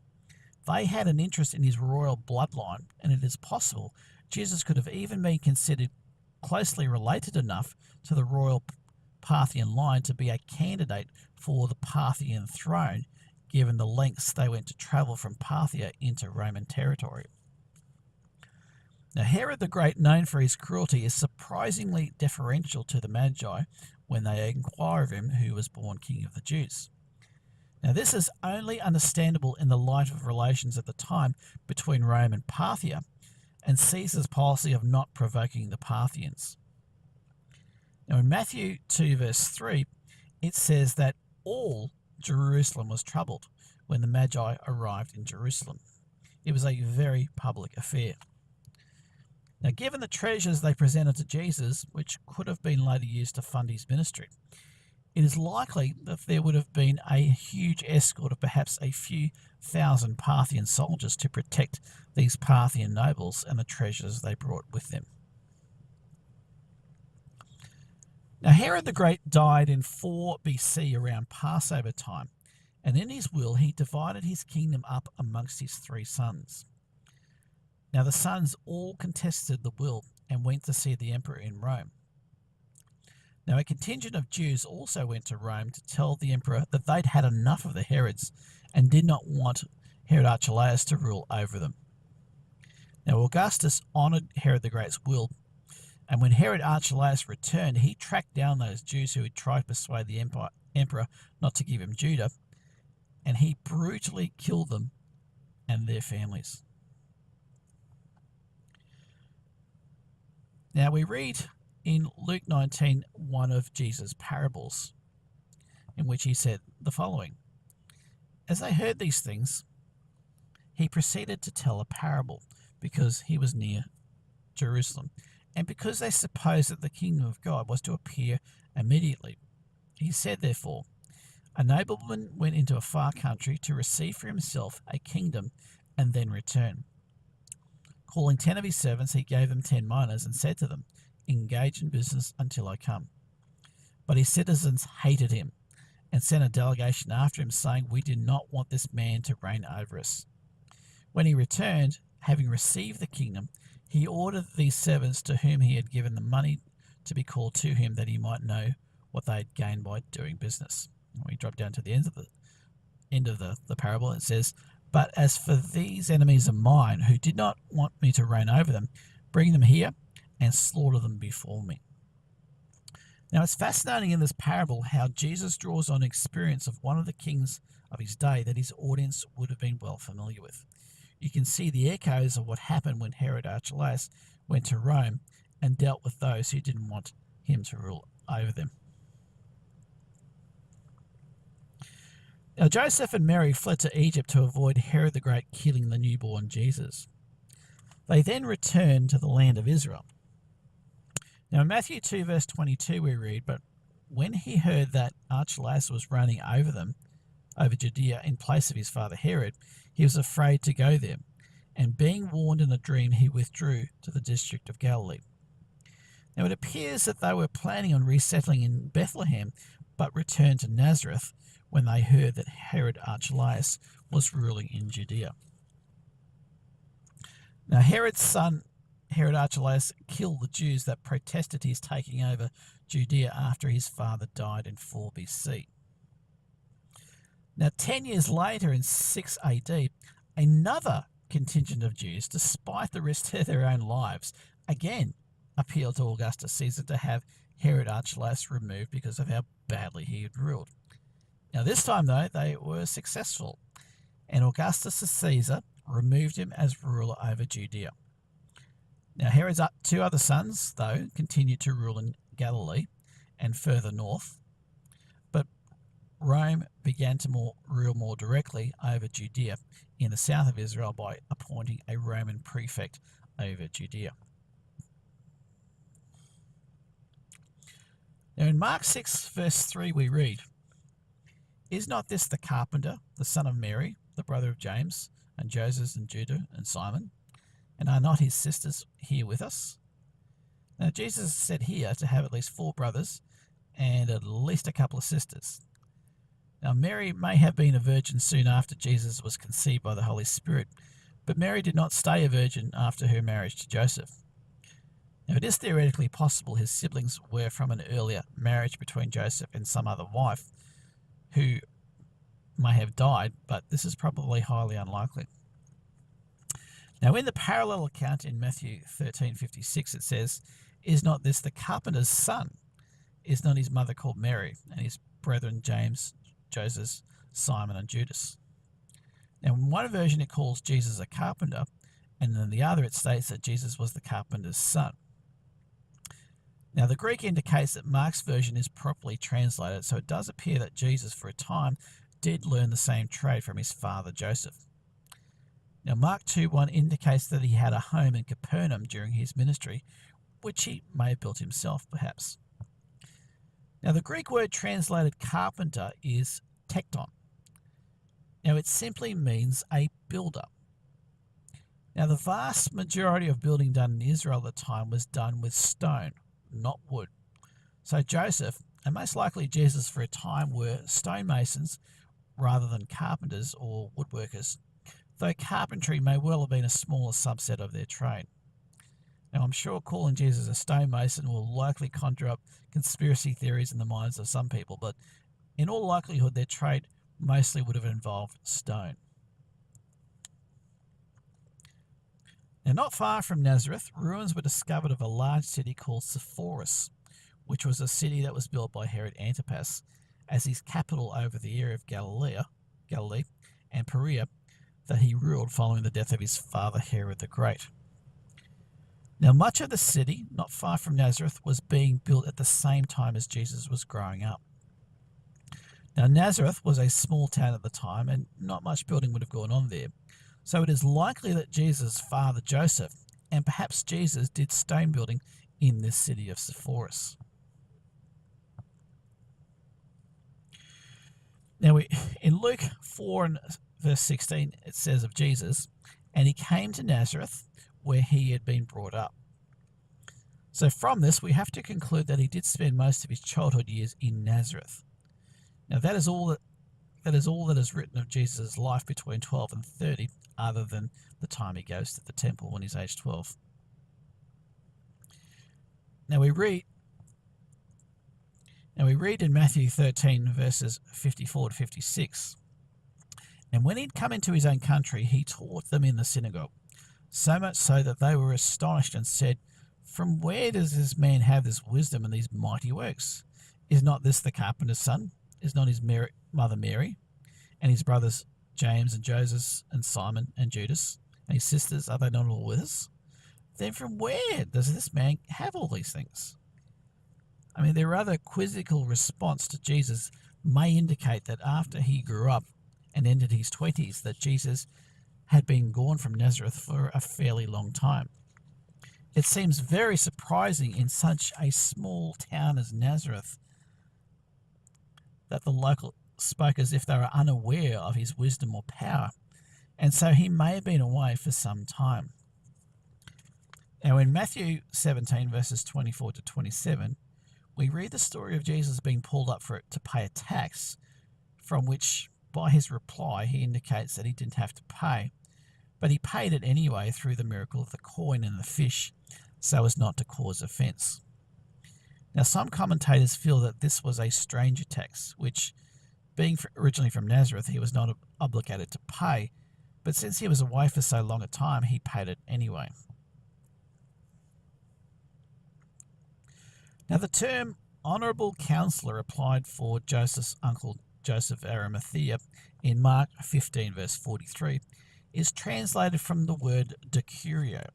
They had an interest in his royal bloodline, and it is possible Jesus could have even been considered closely related enough to the royal Parthian line to be a candidate for the Parthian throne, given the lengths they went to travel from Parthia into Roman territory. Now, Herod the Great, known for his cruelty, is surprisingly deferential to the Magi when they inquire of him who was born King of the Jews. Now, this is only understandable in the light of relations at the time between Rome and Parthia, and Caesar's policy of not provoking the Parthians. Now, in Matthew 2, verse 3, it says that all Jerusalem was troubled when the Magi arrived in Jerusalem. It was a very public affair. Now, given the treasures they presented to Jesus, which could have been later used to fund his ministry, it is likely that there would have been a huge escort of perhaps a few thousand Parthian soldiers to protect these Parthian nobles and the treasures they brought with them. Now, Herod the Great died in 4 BC around Passover time, and in his will he divided his kingdom up amongst his 3 sons. Now, the sons all contested the will and went to see the emperor in Rome. Now, a contingent of Jews also went to Rome to tell the emperor that they'd had enough of the Herods and did not want Herod Archelaus to rule over them. Now, Augustus honoured Herod the Great's will, and when Herod Archelaus returned, he tracked down those Jews who had tried to persuade the emperor not to give him Judah, and he brutally killed them and their families. Now, we read in Luke 19 one of Jesus' parables, in which he said the following: "As they heard these things, he proceeded to tell a parable, because he was near Jerusalem, and because they supposed that the kingdom of God was to appear immediately. He said, therefore, a nobleman went into a far country to receive for himself a kingdom and then return. Calling 10 of his servants, he gave them 10 minas and said to them, 'Engage in business until I come.' But his citizens hated him and sent a delegation after him, saying, 'We do not want this man to reign over us.' When he returned, having received the kingdom, he ordered these servants to whom he had given the money to be called to him, that he might know what they had gained by doing business." And we drop down to the end of the parable. It says, "But as for these enemies of mine, who did not want me to reign over them, bring them here and slaughter them before me." Now, it's fascinating in this parable how Jesus draws on experience of one of the kings of his day that his audience would have been well familiar with. You can see the echoes of what happened when Herod Archelaus went to Rome and dealt with those who didn't want him to rule over them. Now Joseph and Mary fled to Egypt to avoid Herod the Great killing the newborn Jesus. They then returned to the land of Israel. Now in Matthew 2 verse 22 we read, "But when he heard that Archelaus was reigning over Judea in place of his father Herod, he was afraid to go there, and being warned in a dream he withdrew to the district of Galilee." Now it appears that they were planning on resettling in Bethlehem, but returned to Nazareth when they heard that Herod Archelaus was ruling in Judea. Now Herod's son, Herod Archelaus, killed the Jews that protested his taking over Judea after his father died in 4 BC. Now 10 years later, in 6 AD, another contingent of Jews, despite the risk to their own lives, again appealed to Augustus Caesar to have Herod Archelaus removed because of how badly he had ruled. Now this time, though, they were successful, and Augustus Caesar removed him as ruler over Judea. Now Herod's 2 other sons, though, continued to rule in Galilee and further north, but Rome began to rule more directly over Judea in the south of Israel by appointing a Roman prefect over Judea. Now in Mark 6 verse 3 we read, "Is not this the carpenter, the son of Mary, the brother of James, and Joseph, and Judah, and Simon? And are not his sisters here with us?" Now Jesus is said here to have at least 4 brothers and at least a couple of sisters. Now Mary may have been a virgin soon after Jesus was conceived by the Holy Spirit, but Mary did not stay a virgin after her marriage to Joseph. Now it is theoretically possible his siblings were from an earlier marriage between Joseph and some other wife who may have died, but this is probably highly unlikely. Now in the parallel account in Matthew 13:56 it says, "Is not this the carpenter's son? Is not his mother called Mary, and his brethren James, Joseph, Simon, and Judas?" Now in one version it calls Jesus a carpenter, and in the other it states that Jesus was the carpenter's son. Now the Greek indicates that Mark's version is properly translated, so it does appear that Jesus for a time did learn the same trade from his father Joseph. Now Mark 2:1 indicates that he had a home in Capernaum during his ministry, which he may have built himself perhaps. Now the Greek word translated carpenter is tekton. Now it simply means a builder. Now the vast majority of building done in Israel at the time was done with stone, not wood. So Joseph, and most likely Jesus for a time, were stonemasons rather than carpenters or woodworkers, though carpentry may well have been a smaller subset of their trade. Now I'm sure calling Jesus a stonemason will likely conjure up conspiracy theories in the minds of some people, but in all likelihood their trade mostly would have involved stone. Now, not far from Nazareth, ruins were discovered of a large city called Sepphoris, which was a city that was built by Herod Antipas as his capital over the area of Galilee and Perea that he ruled following the death of his father Herod the Great. Now, much of the city, not far from Nazareth, was being built at the same time as Jesus was growing up. Now, Nazareth was a small town at the time, and not much building would have gone on there. So it is likely that Jesus' father Joseph, and perhaps Jesus, did stone building in this city of Sepphoris. Now in Luke 4 and verse 16 it says of Jesus, "And he came to Nazareth where he had been brought up." So from this we have to conclude that he did spend most of his childhood years in Nazareth. Now that is all that is written of Jesus' life between 12 and 30, other than the time he goes to the temple when he's age 12. Now we read in Matthew 13 verses 54 to 56, "And when he'd come into his own country, he taught them in the synagogue, so much so that they were astonished and said, 'From where does this man have this wisdom and these mighty works? Is not this the carpenter's son? Is not his mother Mary, and his brothers James and Joseph and Simon and Judas, and his sisters, are they not all with us? Then from where does this man have all these things?' I mean, their rather quizzical response to Jesus may indicate that after he grew up and entered his 20s, that Jesus had been gone from Nazareth for a fairly long time. It seems very surprising in such a small town as Nazareth that the local spoke as if they were unaware of his wisdom or power, and so he may have been away for some time. Now, in Matthew 17, verses 24 to 27, we read the story of Jesus being pulled up to pay a tax, from which, by his reply, he indicates that he didn't have to pay, but he paid it anyway through the miracle of the coin and the fish, so as not to cause offence. Now, some commentators feel that this was a stranger tax, which, being originally from Nazareth, he was not obligated to pay, but since he was away for so long a time, he paid it anyway. Now, the term honourable counsellor applied for Joseph's uncle Joseph of Arimathea in Mark 15, verse 43, is translated from the word decurio.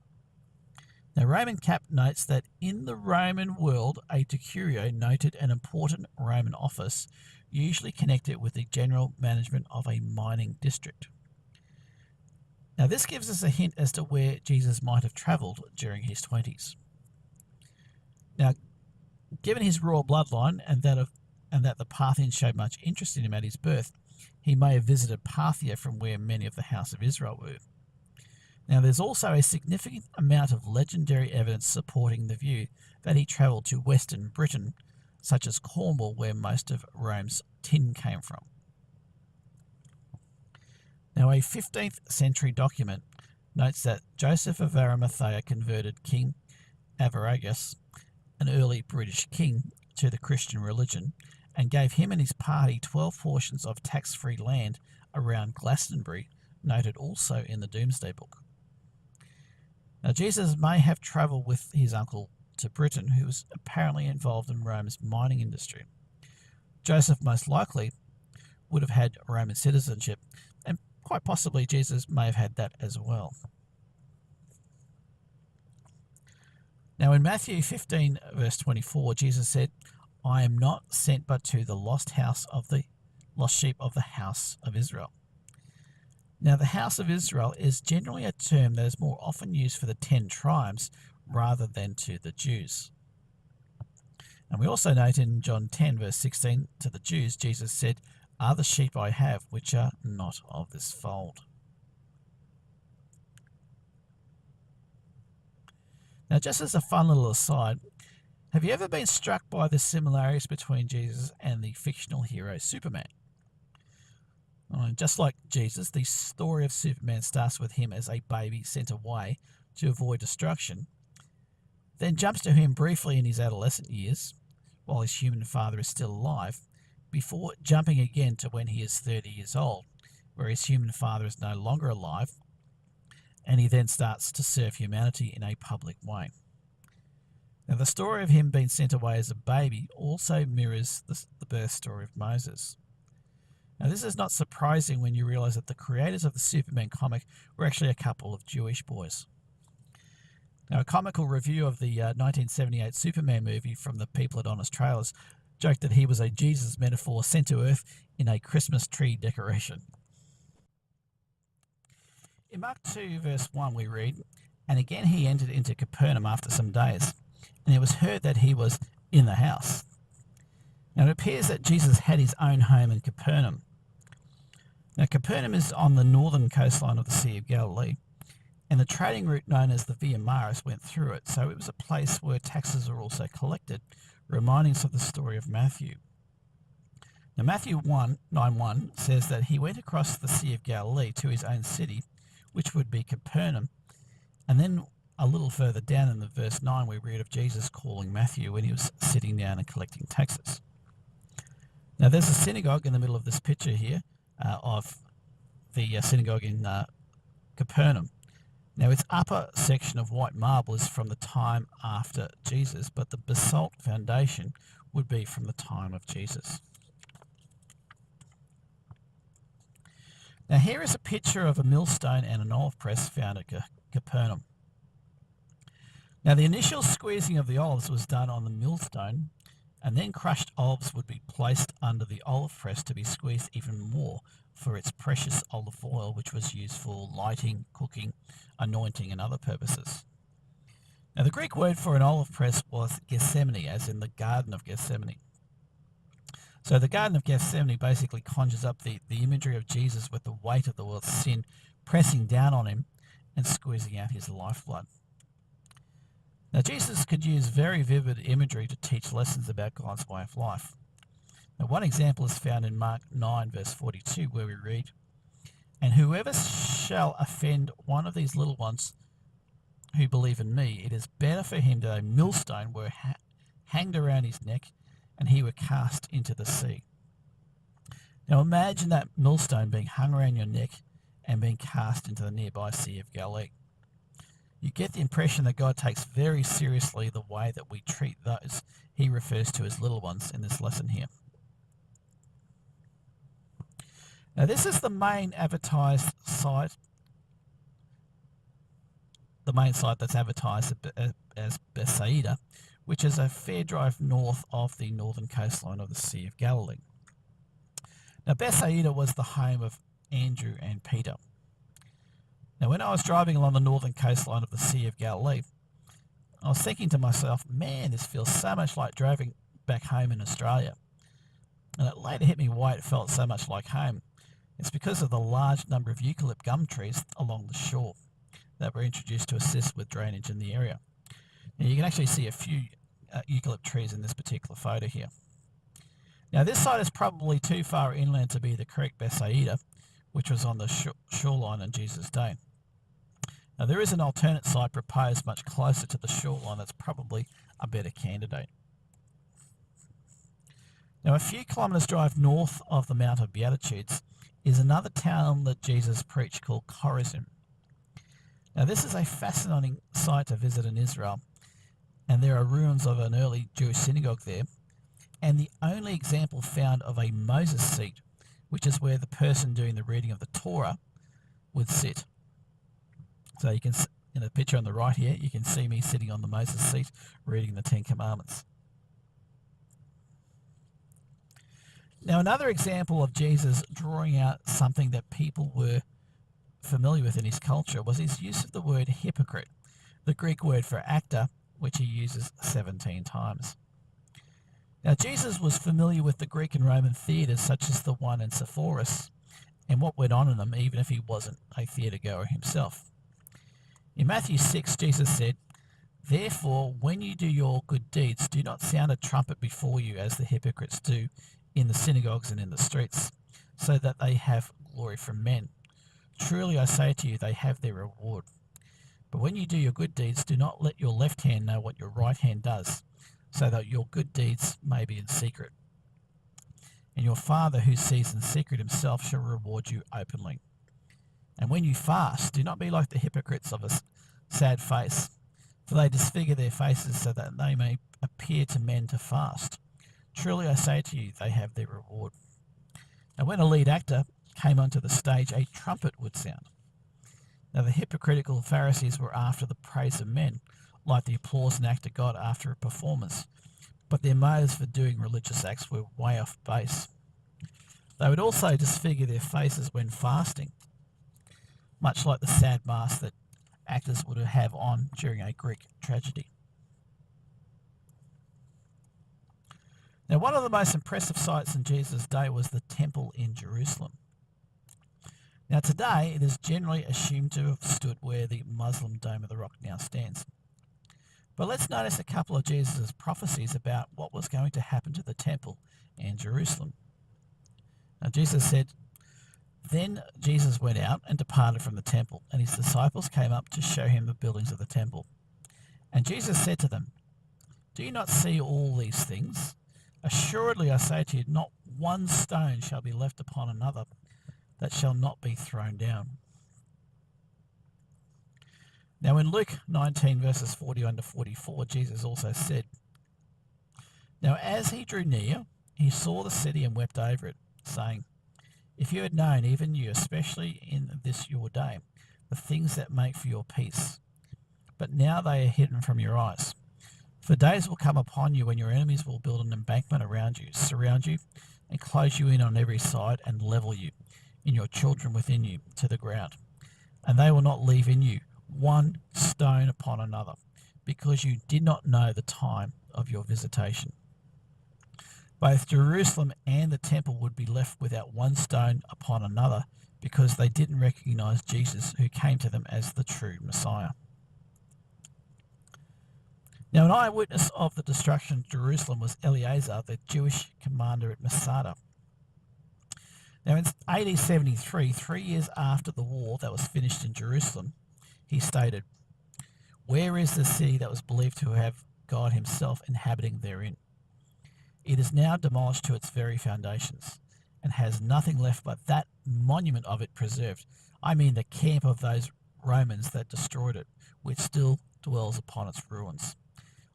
Now, Roman Cap notes that in the Roman world, a decurio noted an important Roman office, usually connected with the general management of a mining district. Now, this gives us a hint as to where Jesus might have travelled during his 20s. Now, given his royal bloodline and that the Parthians showed much interest in him at his birth, he may have visited Parthia, from where many of the house of Israel were. Now, there's also a significant amount of legendary evidence supporting the view that he travelled to Western Britain, such as Cornwall, where most of Rome's tin came from. Now, a 15th century document notes that Joseph of Arimathea converted King Avaragus, an early British king, to the Christian religion, and gave him and his party 12 portions of tax-free land around Glastonbury, noted also in the Domesday Book. Now, Jesus may have travelled with his uncle to Britain, who was apparently involved in Rome's mining industry. Joseph most likely would have had Roman citizenship, and quite possibly Jesus may have had that as well. Now, in Matthew 15, verse 24, Jesus said, "I am not sent but to the lost sheep of the house of Israel." Now, the house of Israel is generally a term that is more often used for the 10 tribes rather than to the Jews. And we also note in John 10, verse 16, to the Jews, Jesus said, "Are the sheep I have, which are not of this fold." Now, just as a fun little aside, have you ever been struck by the similarities between Jesus and the fictional hero Superman? Just like Jesus, the story of Superman starts with him as a baby sent away to avoid destruction, then jumps to him briefly in his adolescent years, while his human father is still alive, before jumping again to when he is 30 years old, where his human father is no longer alive, and he then starts to serve humanity in a public way. Now, the story of him being sent away as a baby also mirrors the birth story of Moses. Now, this is not surprising when you realise that the creators of the Superman comic were actually a couple of Jewish boys. Now, a comical review of the 1978 Superman movie from the people at Honest Trailers joked that he was a Jesus metaphor sent to Earth in a Christmas tree decoration. In Mark 2, verse 1, we read, "And again he entered into Capernaum after some days, and it was heard that he was in the house." Now, it appears that Jesus had his own home in Capernaum. Now, Capernaum is on the northern coastline of the Sea of Galilee, and the trading route known as the Via Maris went through it, so it was a place where taxes were also collected, reminding us of the story of Matthew. Now, Matthew 9:1 says that he went across the Sea of Galilee to his own city, which would be Capernaum, and then a little further down in the verse 9 we read of Jesus calling Matthew when he was sitting down and collecting taxes. Now, there's a synagogue in the middle of this picture here of the synagogue in Capernaum. Now, its upper section of white marble is from the time after Jesus, but the basalt foundation would be from the time of Jesus. Now, here is a picture of a millstone and an olive press found at Capernaum. Now, the initial squeezing of the olives was done on the millstone, And then crushed olives would be placed under the olive press to be squeezed even more for its precious olive oil, which was used for lighting, cooking, anointing, and other purposes. Now, the Greek word for an olive press was Gethsemane, as in the Garden of Gethsemane. So the Garden of Gethsemane basically conjures up the imagery of Jesus with the weight of the world's sin pressing down on him and squeezing out his lifeblood. Now, Jesus could use very vivid imagery to teach lessons about God's way of life. Now, one example is found in Mark 9, verse 42, where we read, "And whoever shall offend one of these little ones who believe in me, it is better for him that a millstone were hanged around his neck and he were cast into the sea." Now imagine that millstone being hung around your neck and being cast into the nearby Sea of Galilee. You get the impression that God takes very seriously the way that we treat those he refers to as little ones in this lesson here. Now this is the main advertised site. The main site that's advertised as Bethsaida, which is a fair drive north of the northern coastline of the Sea of Galilee. Now, Bethsaida was the home of Andrew and Peter. Now, when I was driving along the northern coastline of the Sea of Galilee, I was thinking to myself, man, this feels so much like driving back home in Australia. And it later hit me why it felt so much like home. It's because of the large number of eucalypt gum trees along the shore that were introduced to assist with drainage in the area. Now, you can actually see a few eucalypt trees in this particular photo here. Now, this site is probably too far inland to be the correct Bethsaida, which was on the shoreline in Jesus' day. Now, there is an alternate site proposed much closer to the shoreline that's probably a better candidate. Now, a few kilometres drive north of the Mount of Beatitudes is another town that Jesus preached called Chorazin. Now, this is a fascinating site to visit in Israel, and there are ruins of an early Jewish synagogue there, and the only example found of a Moses seat, which is where the person doing the reading of the Torah would sit. So you can, in the picture on the right here, you can see me sitting on the Moses seat reading the Ten Commandments. Now, another example of Jesus drawing out something that people were familiar with in his culture was his use of the word hypocrite, the Greek word for actor, which he uses 17 times. Now, Jesus was familiar with the Greek and Roman theatres such as the one in Sepphoris and what went on in them, even if he wasn't a theatre goer himself. In Matthew 6, Jesus said, "Therefore, when you do your good deeds, do not sound a trumpet before you as the hypocrites do in the synagogues and in the streets, so that they have glory from men. Truly I say to you, they have their reward. But when you do your good deeds, do not let your left hand know what your right hand does, so that your good deeds may be in secret. And your Father who sees in secret himself shall reward you openly. And when you fast, do not be like the hypocrites of a sad face, for they disfigure their faces so that they may appear to men to fast. Truly I say to you, they have their reward." Now, when a lead actor came onto the stage, a trumpet would sound. Now, the hypocritical Pharisees were after the praise of men, like the applause an actor got after a performance, but their motives for doing religious acts were way off base. They would also disfigure their faces when fasting, much like the sad mask that actors would have on during a Greek tragedy. Now, one of the most impressive sights in Jesus' day was the temple in Jerusalem. Now, today it is generally assumed to have stood where the Muslim Dome of the Rock now stands. But let's notice a couple of Jesus' prophecies about what was going to happen to the temple and Jerusalem. Now, Jesus said, "Then Jesus went out and departed from the temple, and his disciples came up to show him the buildings of the temple. And Jesus said to them, 'Do you not see all these things? Assuredly I say to you, not one stone shall be left upon another that shall not be thrown down.'" Now in Luke 19 verses 41 to 44, Jesus also said, "Now as he drew near, he saw the city and wept over it, saying, 'If you had known, even you, especially in this your day, the things that make for your peace, but now they are hidden from your eyes. For days will come upon you when your enemies will build an embankment around you, surround you, and close you in on every side, and level you, and your children within you, to the ground. And they will not leave in you one stone upon another, because you did not know the time of your visitation. Both Jerusalem and the temple would be left without one stone upon another, because they didn't recognize Jesus, who came to them as the true Messiah. Now, an eyewitness of the destruction of Jerusalem was Eleazar, the Jewish commander at Masada. Now, in AD 73, 3 years after the war that was finished in Jerusalem, he stated, "Where is the city that was believed to have God himself inhabiting therein? It is now demolished to its very foundations, and has nothing left but that monument of it preserved. I mean the camp of those Romans that destroyed it, which still dwells upon its ruins.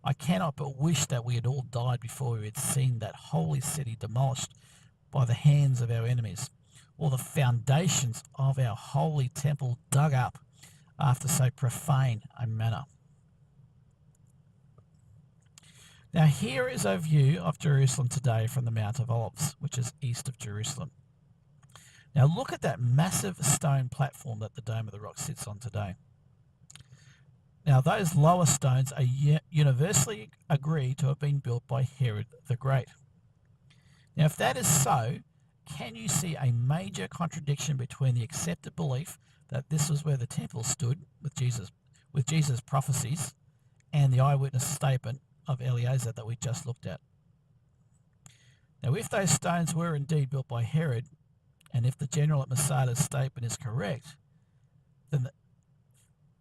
I cannot but wish that we had all died before we had seen that holy city demolished by the hands of our enemies, or the foundations of our holy temple dug up after so profane a manner." Now here is a view of Jerusalem today from the Mount of Olives, which is east of Jerusalem. Now look at that massive stone platform that the Dome of the Rock sits on today. Now those lower stones are universally agreed to have been built by Herod the Great. Now if that is so, can you see a major contradiction between the accepted belief that this was where the temple stood with Jesus' prophecies, and the eyewitness statement of Eleazar that we just looked at? Now if those stones were indeed built by Herod, and if the general at Masada's statement is correct, then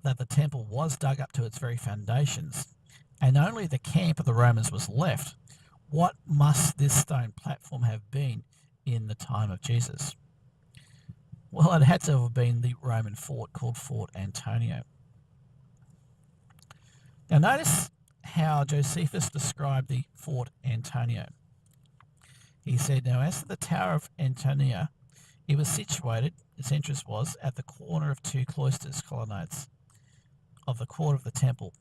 that the temple was dug up to its very foundations, and only the camp of the Romans was left, what must this stone platform have been in the time of Jesus? Well, it had to have been the Roman fort called Fort Antonia. Now notice how Josephus described the Fort Antonia. He said, "Now as to the Tower of Antonia, it was situated, its entrance was, at the corner of two cloisters colonnades of the court of the temple,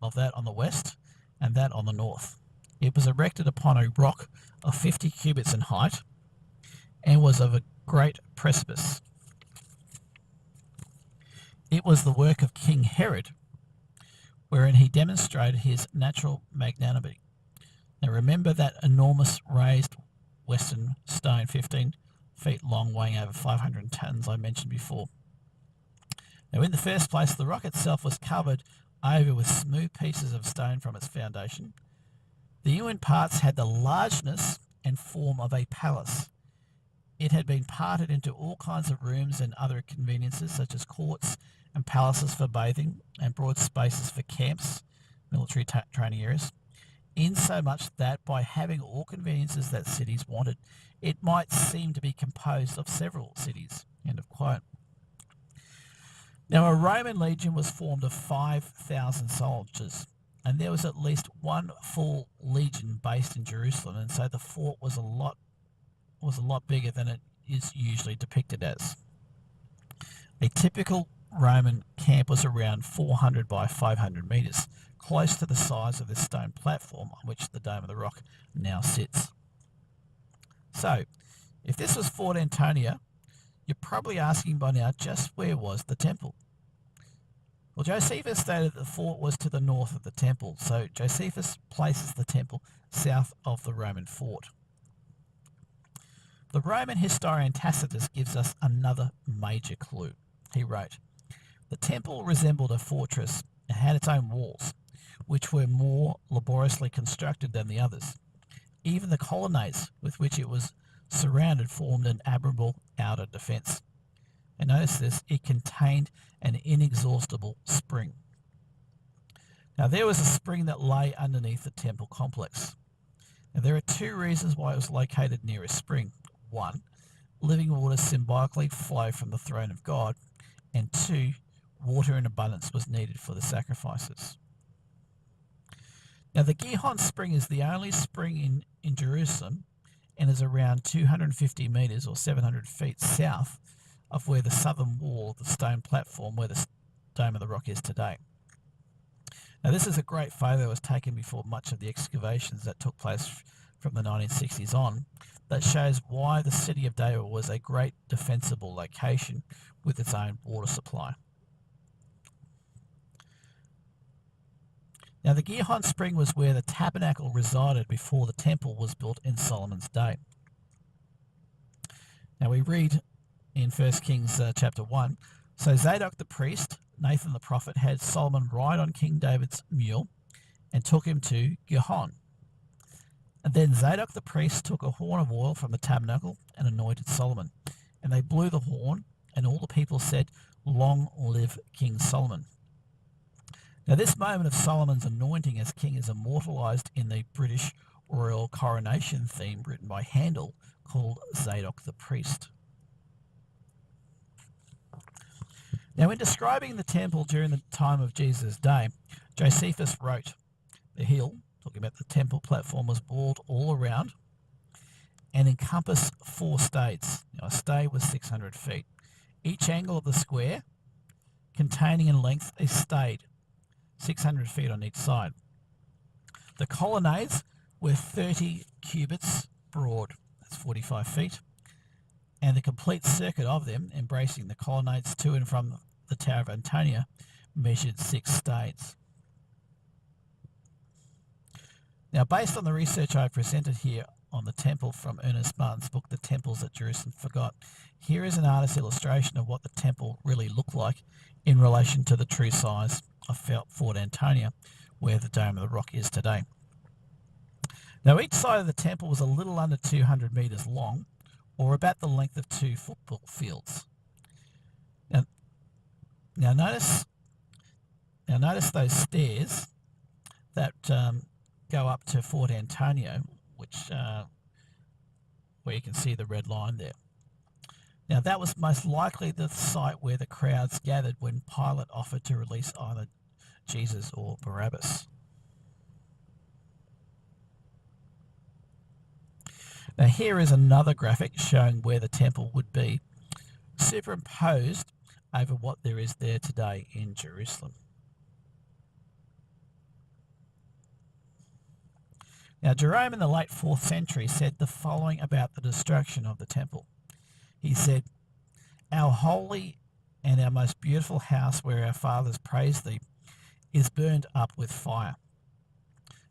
of that on the west and that on the north. It was erected upon a rock of 50 cubits in height, and was of a great precipice. It was the work of King Herod, wherein he demonstrated his natural magnanimity." Now remember that enormous raised western stone, 15 feet long, weighing over 500 tons, I mentioned before. Now in the first place, the rock itself was covered over with smooth pieces of stone from its foundation. The inward parts had the largeness and form of a palace. It had been parted into all kinds of rooms and other conveniences, such as courts and palaces for bathing, and broad spaces for camps, military training areas, insomuch that by having all conveniences that cities wanted, it might seem to be composed of several cities." End of quote. Now a Roman legion was formed of 5,000 soldiers, and there was at least one full legion based in Jerusalem, and so the fort was a lot bigger than it is usually depicted as. A typical Roman camp was around 400 by 500 metres, close to the size of this stone platform on which the Dome of the Rock now sits. So, if this was Fort Antonia, you're probably asking by now, just where was the temple? Well, Josephus stated that the fort was to the north of the temple, so Josephus places the temple south of the Roman fort. The Roman historian Tacitus gives us another major clue. He wrote, "The temple resembled a fortress and had its own walls, which were more laboriously constructed than the others. Even the colonnades with which it was surrounded formed an admirable outer defence." And notice this, it contained an inexhaustible spring. Now there was a spring that lay underneath the temple complex. Now there are two reasons why it was located near a spring. One, living water symbolically flow from the throne of God, and two, water in abundance was needed for the sacrifices. Now the Gihon spring is the only spring in Jerusalem, and is around 250 metres or 700 feet south of where the southern wall of the stone platform where the Dome of the Rock is today. Now, this is a great photo that was taken before much of the excavations that took place from the 1960s on, that shows why the city of David was a great defensible location with its own water supply. Now, the Gihon Spring was where the tabernacle resided before the temple was built in Solomon's day. Now, we read in 1 Kings chapter 1, so Zadok the priest, Nathan the prophet, had Solomon ride on King David's mule and took him to Gihon. And then Zadok the priest took a horn of oil from the tabernacle and anointed Solomon. And they blew the horn, and all the people said, "Long live King Solomon." Now, this moment of Solomon's anointing as king is immortalized in the British royal coronation theme written by Handel called Zadok the Priest. Now, in describing the temple during the time of Jesus' day, Josephus wrote, the hill, talking about the temple platform, was walled all around and encompassed 4 stades. Now, a stade was 600 feet. Each angle of the square containing in length a stade, 600 feet on each side. The colonnades were 30 cubits broad, that's 45 feet, and the complete circuit of them, embracing the colonnades to and from the Tower of Antonia, measured 6 stades. Now, based on the research I've presented here on the temple from Ernest Martin's book, The Temples That Jerusalem Forgot, here is an artist's illustration of what the temple really looked like in relation to the true size of Fort Antonia, where the Dome of the Rock is today. Now, each side of the temple was a little under 200 metres long, or about the length of 2 football fields. Now notice those stairs that go up to Fort Antonio, where you can see the red line there. Now, that was most likely the site where the crowds gathered when Pilate offered to release either Jesus or Barabbas. Now, here is another graphic showing where the temple would be, superimposed over what there is there today in Jerusalem. Now, Jerome in the late 4th century said the following about the destruction of the temple. He said, "Our holy and our most beautiful house where our fathers praised thee is burned up with fire,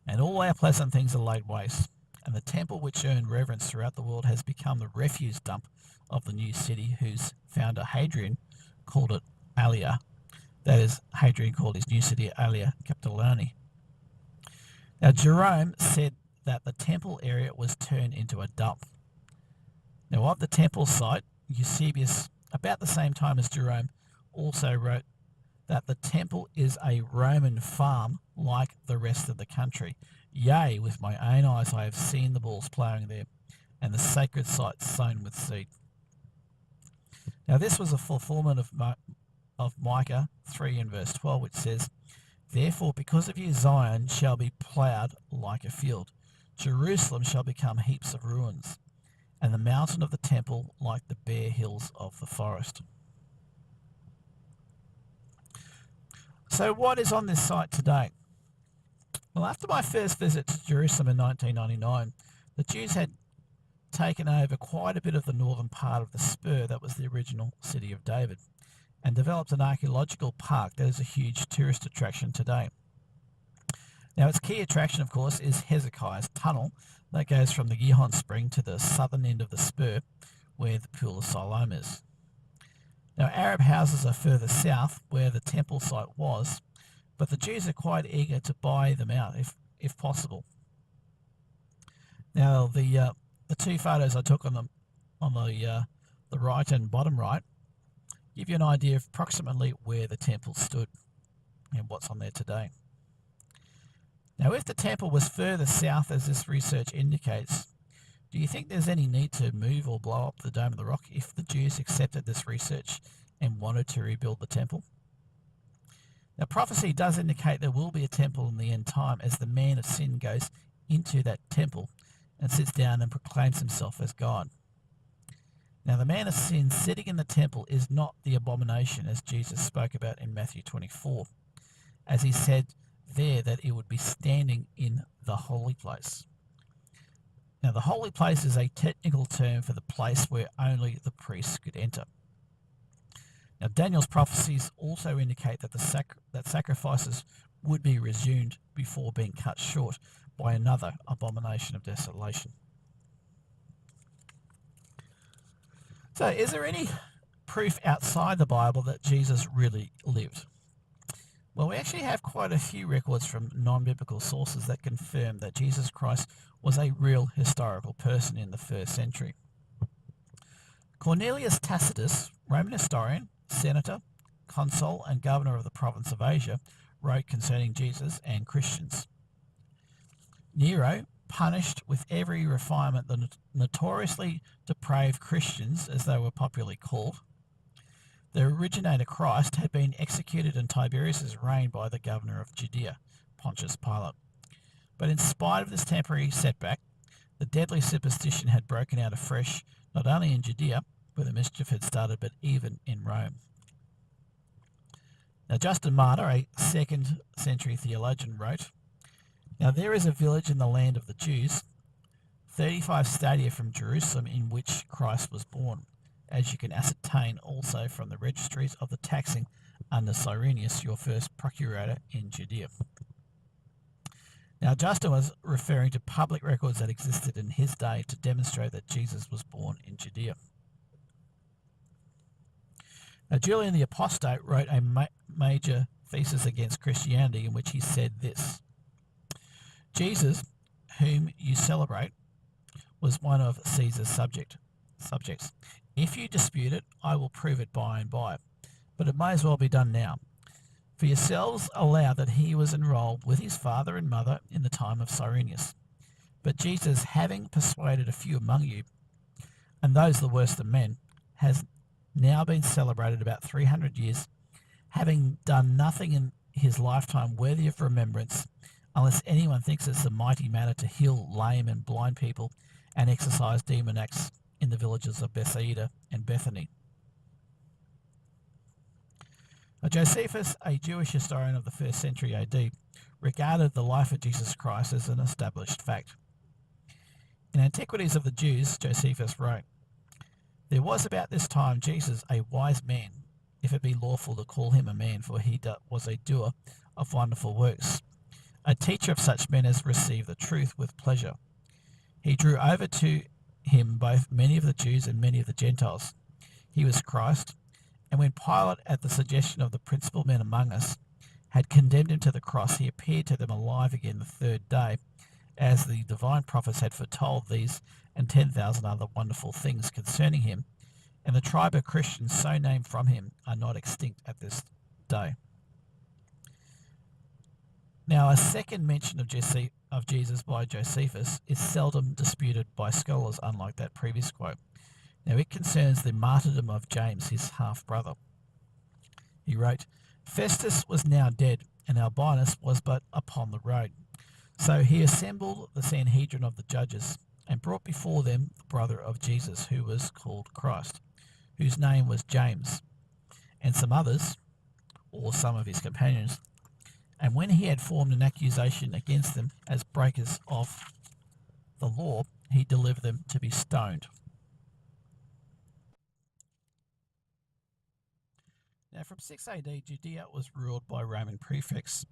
and all our pleasant things are laid waste, and the temple which earned reverence throughout the world has become the refuse dump of the new city, whose founder Hadrian called it Alia." That is, Hadrian called his new city Alia Capitolini. Now, Jerome said that the temple area was turned into a dump. Now, of the temple site, Eusebius, about the same time as Jerome, also wrote that the temple is a Roman farm like the rest of the country. Yea, with my own eyes I have seen the bulls ploughing there, and the sacred site sown with seed. Now, this was a fulfillment of Micah 3 and verse 12, which says, "Therefore, because of you, Zion shall be ploughed like a field. Jerusalem shall become heaps of ruins, and the mountain of the temple like the bare hills of the forest." So what is on this site today? Well, after my first visit to Jerusalem in 1999, the Jews had taken over quite a bit of the northern part of the spur that was the original city of David, and developed an archaeological park that is a huge tourist attraction today. Now, its key attraction, of course, is Hezekiah's tunnel that goes from the Gihon Spring to the southern end of the spur, where the Pool of Siloam is. Now, Arab houses are further south, where the temple site was, but the Jews are quite eager to buy them out if possible. Now, the 2 photos I took on the right and bottom right give you an idea of approximately where the temple stood and what's on there today. Now, if the temple was further south, as this research indicates, do you think there's any need to move or blow up the Dome of the Rock if the Jews accepted this research and wanted to rebuild the temple? Now, prophecy does indicate there will be a temple in the end time, as the man of sin goes into that temple and sits down and proclaims himself as God. Now, the man of sin sitting in the temple is not the abomination as Jesus spoke about in Matthew 24, as he said, there that it would be standing in the holy place. Now, the holy place is a technical term for the place where only the priests could enter. Now, Daniel's prophecies also indicate that that sacrifices would be resumed before being cut short by another abomination of desolation. So, is there any proof outside the Bible that Jesus really lived? Well, we actually have quite a few records from non-biblical sources that confirm that Jesus Christ was a real historical person in the first century. Cornelius Tacitus, Roman historian, senator, consul, and governor of the province of Asia, wrote concerning Jesus and Christians. Nero punished with every refinement the notoriously depraved Christians, as they were popularly called. The originator Christ had been executed in Tiberius' reign by the governor of Judea, Pontius Pilate. But in spite of this temporary setback, the deadly superstition had broken out afresh, not only in Judea, where the mischief had started, but even in Rome. Now, Justin Martyr, a 2nd century theologian, wrote, "Now there is a village in the land of the Jews, 35 stadia from Jerusalem, in which Christ was born, as you can ascertain also from the registries of the taxing under Cyrenius, your first procurator in Judea." Now, Justin was referring to public records that existed in his day to demonstrate that Jesus was born in Judea. Now, Julian the Apostate wrote a major thesis against Christianity in which he said this: "Jesus, whom you celebrate, was one of Caesar's subjects. If you dispute it, I will prove it by and by, but it may as well be done now. For yourselves allow that he was enrolled with his father and mother in the time of Cyrenius. But Jesus, having persuaded a few among you, and those the worst of men, has now been celebrated about 300 years, having done nothing in his lifetime worthy of remembrance, unless anyone thinks it's a mighty matter to heal lame and blind people and exorcise demon acts in the villages of Bethsaida and Bethany." Now, Josephus, a Jewish historian of the 1st century AD, regarded the life of Jesus Christ as an established fact. In Antiquities of the Jews, Josephus wrote, "There was about this time Jesus a wise man, if it be lawful to call him a man, for he was a doer of wonderful works. A teacher of such men as received the truth with pleasure. He drew over to him both many of the Jews and many of the Gentiles. He was Christ, and when Pilate, at the suggestion of the principal men among us, had condemned him to the cross, he appeared to them alive again the 3rd day, as the divine prophets had foretold these and 10,000 other wonderful things concerning him, and the tribe of Christians so named from him are not extinct at this day." Now, a second mention of Jesus by Josephus is seldom disputed by scholars, unlike that previous quote. Now, it concerns the martyrdom of James, his half-brother. He wrote, "Festus was now dead, and Albinus was but upon the road. So he assembled the Sanhedrin of the judges, and brought before them the brother of Jesus, who was called Christ, whose name was James, and some others, or some of his companions. And when he had formed an accusation against them as breakers of the law, he delivered them to be stoned." Now, from 6 AD, Judea was ruled by Roman prefects,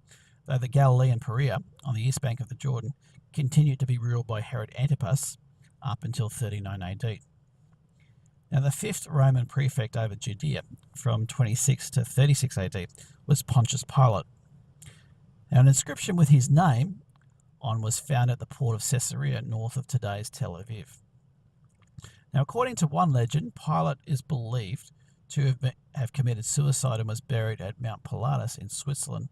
though the Galilean Perea, on the east bank of the Jordan, continued to be ruled by Herod Antipas up until 39 AD. Now, the 5th Roman prefect over Judea, from 26 to 36 AD, was Pontius Pilate. Now, an inscription with his name on was found at the port of Caesarea, north of today's Tel Aviv. Now, according to one legend, Pilate is believed to have committed suicide and was buried at Mount Pilatus in Switzerland,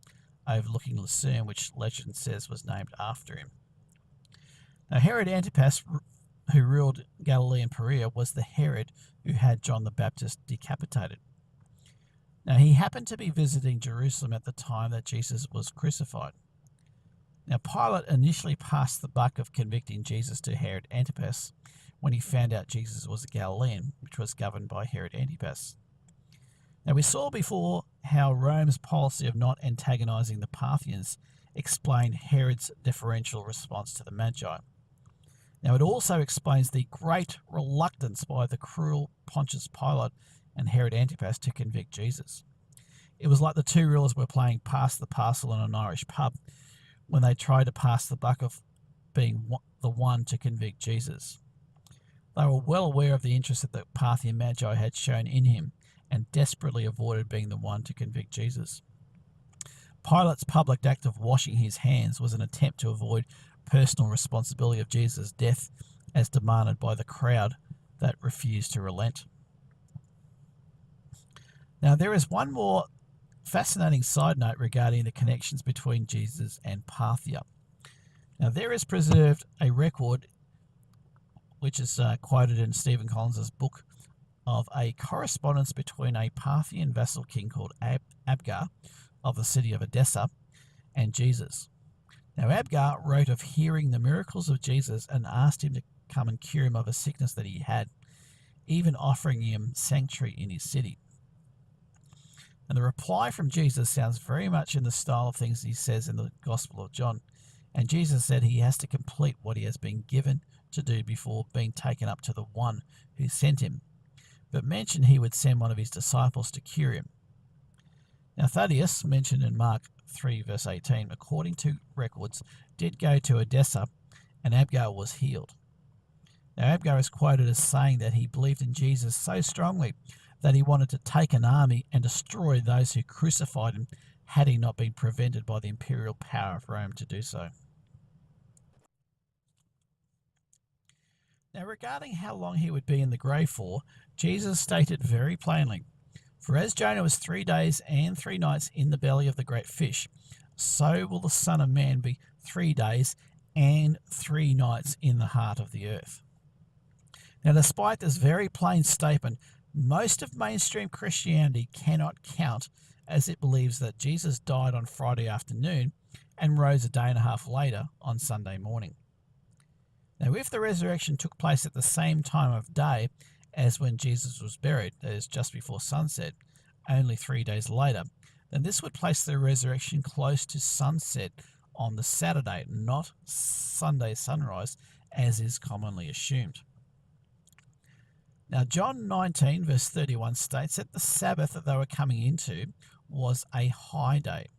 overlooking Lucerne, which legend says was named after him. Now, Herod Antipas, who ruled Galilee and Perea, was the Herod who had John the Baptist decapitated. Now, he happened to be visiting Jerusalem at the time that Jesus was crucified. Now, Pilate initially passed the buck of convicting Jesus to Herod Antipas when he found out Jesus was a Galilean, which was governed by Herod Antipas. Now, we saw before how Rome's policy of not antagonizing the Parthians explain Herod's deferential response to the Magi. Now, it also explains the great reluctance by the cruel Pontius Pilate and Herod Antipas to convict Jesus. It was like the two rulers were playing pass the parcel in an Irish pub when they tried to pass the buck of being the one to convict Jesus. They were well aware of the interest that the Parthian Magi had shown in him and desperately avoided being the one to convict Jesus. Pilate's public act of washing his hands was an attempt to avoid personal responsibility of Jesus' death as demanded by the crowd that refused to relent. Now, there is one more fascinating side note regarding the connections between Jesus and Parthia. Now, there is preserved a record, which is quoted in Stephen Collins's book, of a correspondence between a Parthian vassal king called Abgar of the city of Edessa and Jesus. Now, Abgar wrote of hearing the miracles of Jesus and asked him to come and cure him of a sickness that he had, even offering him sanctuary in his city. And the reply from Jesus sounds very much in the style of things he says in the Gospel of John. And Jesus said he has to complete what he has been given to do before being taken up to the one who sent him, but mentioned he would send one of his disciples to cure him. Now, Thaddeus, mentioned in Mark 3 verse 18, according to records, did go to Edessa and Abgar was healed. Now, Abgar is quoted as saying that he believed in Jesus so strongly that he wanted to take an army and destroy those who crucified him had he not been prevented by the imperial power of Rome to do so. Now, regarding how long he would be in the grave for, Jesus stated very plainly, "For as Jonah was 3 days and 3 nights in the belly of the great fish, so will the Son of Man be 3 days and 3 nights in the heart of the earth." Now, despite this very plain statement, most of mainstream Christianity cannot count, as it believes that Jesus died on Friday afternoon and rose a day and a half later on Sunday morning. Now, if the resurrection took place at the same time of day as when Jesus was buried, that is just before sunset, only 3 days later, then this would place the resurrection close to sunset on the Saturday, not Sunday sunrise, as is commonly assumed. Now, John 19, verse 31 states that the Sabbath that they were coming into was a high day.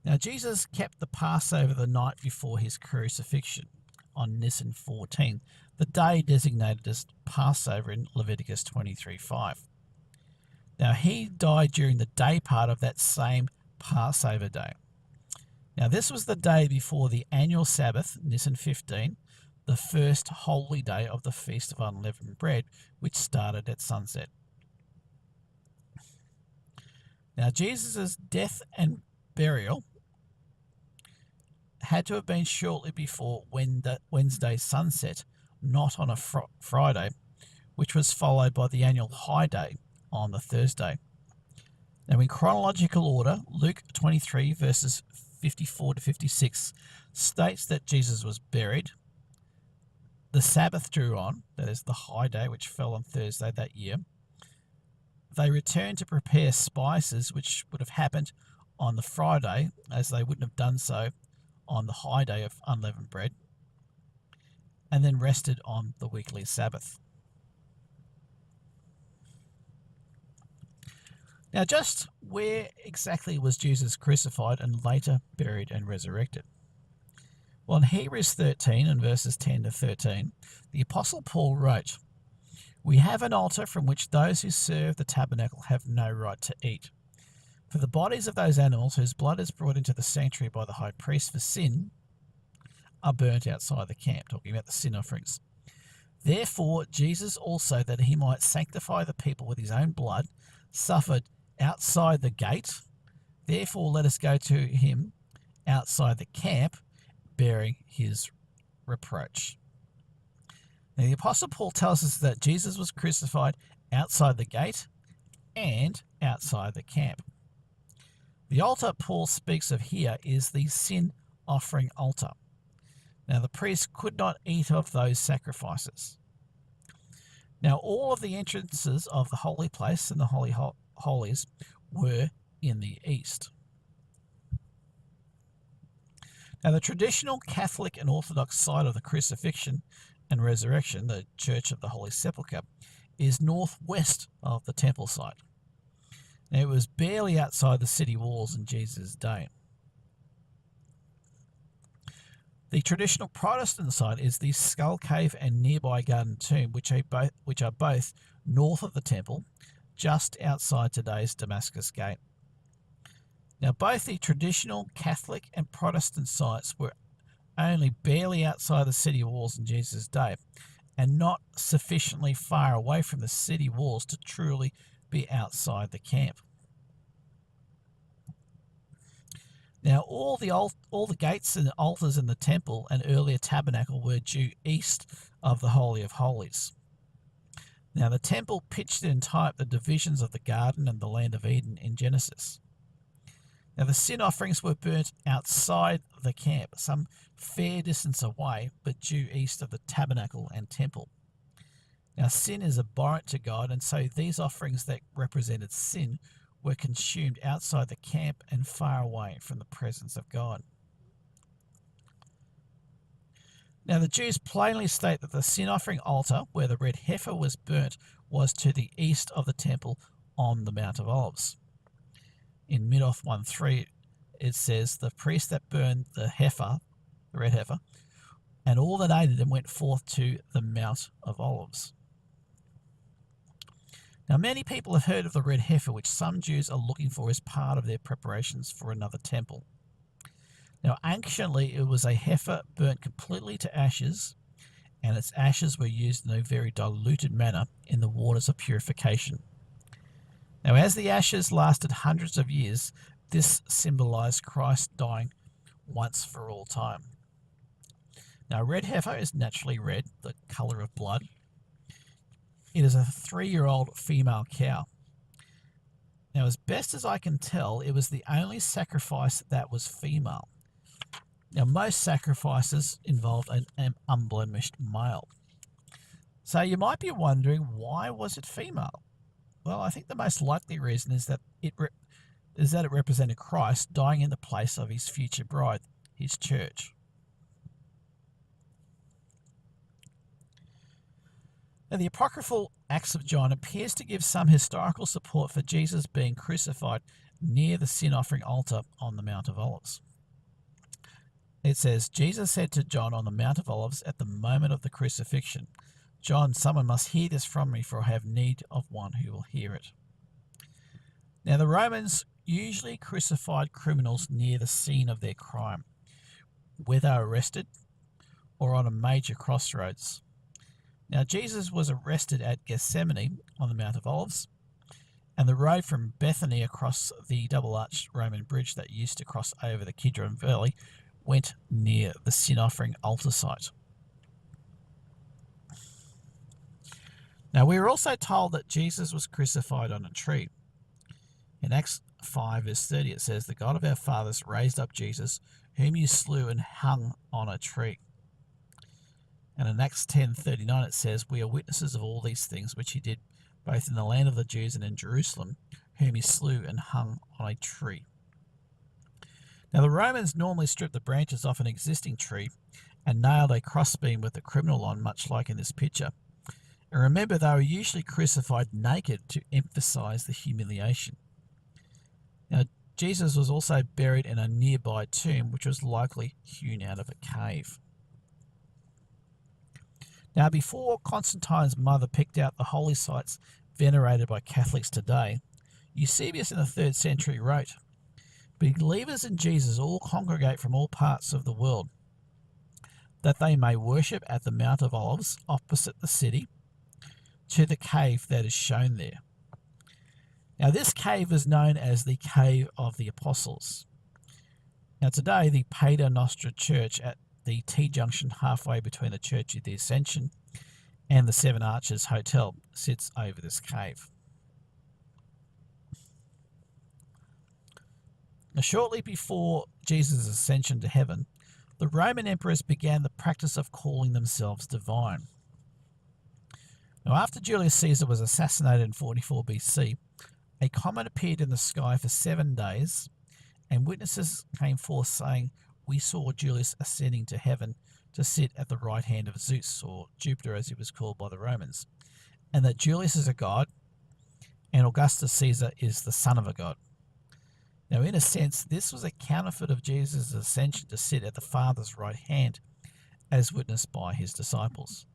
Now, Jesus kept the Passover the night before his crucifixion on Nisan 14, the day designated as Passover in Leviticus 23:5. Now, he died during the day part of that same Passover day. Now, this was the day before the annual Sabbath, Nisan 15, the first holy day of the Feast of Unleavened Bread, which started at sunset. Now, Jesus' death and burial had to have been shortly before Wednesday's sunset, not on a Friday, which was followed by the annual high day on the Thursday. Now, in chronological order, Luke 23 verses 54 to 56 states that Jesus was buried. The Sabbath drew on, that is the high day which fell on Thursday that year. They returned to prepare spices, which would have happened on the Friday, as they wouldn't have done so on the high day of unleavened bread, and then rested on the weekly Sabbath. Now, just where exactly was Jesus crucified and later buried and resurrected? Well, in Hebrews 13 and verses 10 to 13, the Apostle Paul wrote, "We have an altar from which those who serve the tabernacle have no right to eat. For the bodies of those animals whose blood is brought into the sanctuary by the high priest for sin are burnt outside the camp," talking about the sin offerings. "Therefore, Jesus also, that he might sanctify the people with his own blood, suffered outside the gate. Therefore, let us go to him outside the camp, bearing his reproach." Now, the Apostle Paul tells us that Jesus was crucified outside the gate and outside the camp. The altar Paul speaks of here is the sin offering altar. Now, the priest could not eat of those sacrifices. Now, all of the entrances of the holy place and the holy holies were in the east. Now, the traditional Catholic and Orthodox side of the crucifixion and resurrection, the Church of the Holy Sepulchre, is northwest of the temple site. Now, it was barely outside the city walls in Jesus' day. The traditional Protestant site is the Skull Cave and nearby Garden Tomb, which are both north of the temple, just outside today's Damascus Gate. Now, both the traditional Catholic and Protestant sites were only barely outside the city walls in Jesus' day, and not sufficiently far away from the city walls to truly be outside the camp. Now, all the gates and altars in the temple and earlier tabernacle were due east of the Holy of Holies. Now, the temple pitched and typed the divisions of the garden and the land of Eden in Genesis. Now, the sin offerings were burnt outside the camp, some fair distance away, but due east of the tabernacle and temple. Now, sin is abhorrent to God, and so these offerings that represented sin were consumed outside the camp and far away from the presence of God. Now, the Jews plainly state that the sin offering altar, where the red heifer was burnt, was to the east of the temple on the Mount of Olives. In Midoth 1:3, it says, the priest that burned the red heifer, and all that ate it went forth to the Mount of Olives. Now, many people have heard of the red heifer, which some Jews are looking for as part of their preparations for another temple. Now, anciently, it was a heifer burnt completely to ashes, and its ashes were used in a very diluted manner in the waters of purification. Now, as the ashes lasted hundreds of years, this symbolized Christ dying once for all time. Now, red heifer is naturally red, the color of blood. It is a 3-year-old female cow. Now, as best as I can tell, it was the only sacrifice that was female. Now, most sacrifices involved an unblemished male. So you might be wondering, why was it female? Well, I think the most likely reason is that it represented Christ dying in the place of his future bride, his church. Now, the apocryphal Acts of John appears to give some historical support for Jesus being crucified near the sin offering altar on the Mount of Olives. It says, Jesus said to John on the Mount of Olives at the moment of the crucifixion, John, someone must hear this from me, for I have need of one who will hear it. Now, the Romans usually crucified criminals near the scene of their crime, whether arrested or on a major crossroads. Now, Jesus was arrested at Gethsemane on the Mount of Olives, and the road from Bethany across the double-arched Roman bridge that used to cross over the Kidron Valley went near the sin offering altar site. Now, we are also told that Jesus was crucified on a tree. In Acts 5, verse 30, it says, the God of our fathers raised up Jesus, whom you slew and hung on a tree. And in Acts 10:39 it says, we are witnesses of all these things which he did, both in the land of the Jews and in Jerusalem, whom he slew and hung on a tree. Now, the Romans normally stripped the branches off an existing tree and nailed a crossbeam with the criminal on, much like in this picture. And remember, they were usually crucified naked to emphasize the humiliation. Now, Jesus was also buried in a nearby tomb, which was likely hewn out of a cave. Now, before Constantine's mother picked out the holy sites venerated by Catholics today, Eusebius in the 3rd century wrote, believers in Jesus all congregate from all parts of the world, that they may worship at the Mount of Olives opposite the city, to the cave that is shown there. Now, this cave is known as the Cave of the Apostles. Now, today, the Pater Nostra Church at the T-junction halfway between the Church of the Ascension and the Seven Arches Hotel sits over this cave. Now, shortly before Jesus' ascension to heaven, the Roman emperors began the practice of calling themselves divine. Now, after Julius Caesar was assassinated in 44 BC, a comet appeared in the sky for 7 days, and witnesses came forth saying, we saw Julius ascending to heaven to sit at the right hand of Zeus, or Jupiter as he was called by the Romans, and that Julius is a god and Augustus Caesar is the son of a god. Now, in a sense, this was a counterfeit of Jesus' ascension to sit at the Father's right hand, as witnessed by his disciples.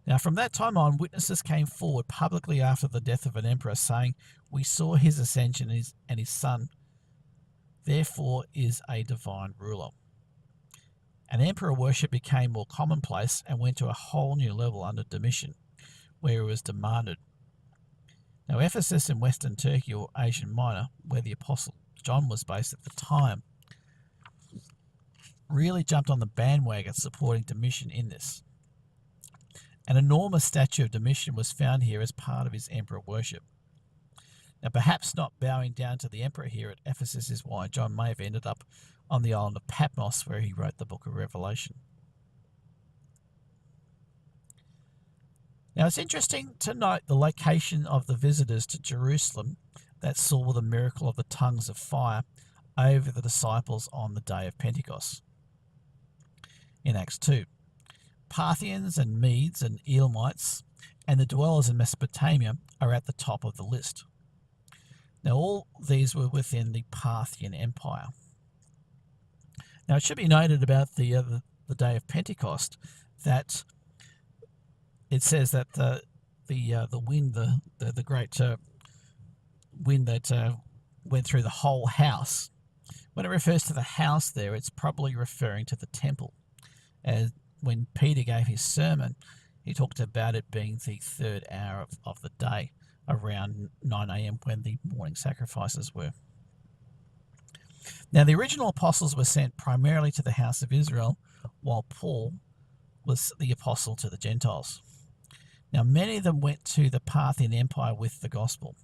Now, from that time on, witnesses came forward publicly after the death of an emperor, saying, "We saw his ascension and his son, therefore is a divine ruler." And emperor worship became more commonplace and went to a whole new level under Domitian, where it was demanded. Now, Ephesus in Western Turkey, or Asia Minor, where the Apostle John was based at the time, really jumped on the bandwagon supporting Domitian in this. An enormous statue of Domitian was found here as part of his emperor worship. Now, perhaps not bowing down to the emperor here at Ephesus is why John may have ended up on the island of Patmos, where he wrote the book of Revelation. Now, it's interesting to note the location of the visitors to Jerusalem that saw the miracle of the tongues of fire over the disciples on the day of Pentecost. In Acts 2, Parthians and Medes and Elamites and the dwellers in Mesopotamia are at the top of the list. Now, all these were within the Parthian Empire. Now, it should be noted about the day of Pentecost that it says that the wind, the great wind that went through the whole house. When it refers to the house there, it's probably referring to the temple. As when Peter gave his sermon, he talked about it being the third hour of the day, around 9 a.m. when the morning sacrifices were. Now, the original apostles were sent primarily to the house of Israel, while Paul was the apostle to the Gentiles. Now, many of them went to the Parthian Empire with the gospel.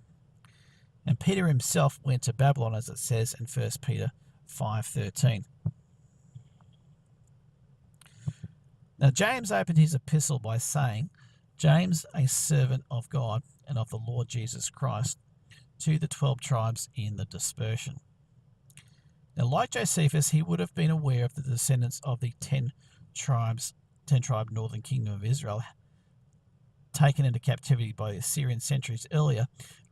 And Peter himself went to Babylon, as it says in 1 Peter 5:13. Now, James opened his epistle by saying, "James, a servant of God and of the Lord Jesus Christ, to the 12 tribes in the dispersion." Now, like Josephus, he would have been aware of the descendants of the 10-tribe northern kingdom of Israel, taken into captivity by the Assyrians centuries earlier,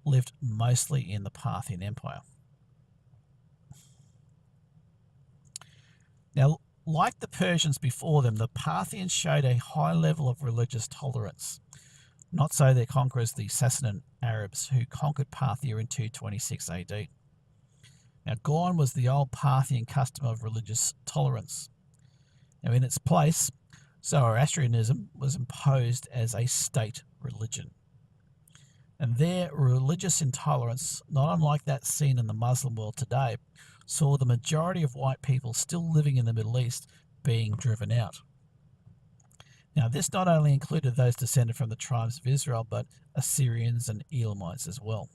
lived mostly in the Parthian Empire. Now, like the Persians before them, the Parthians showed a high level of religious tolerance. Not so their conquerors, the Sassanid Arabs, who conquered Parthia in 226 AD. Now, gone was the old Parthian custom of religious tolerance. Now, in its place, Zoroastrianism was imposed as a state religion. And their religious intolerance, not unlike that seen in the Muslim world today, saw the majority of white people still living in the Middle East being driven out. Now, this not only included those descended from the tribes of Israel, but Assyrians and Elamites as well.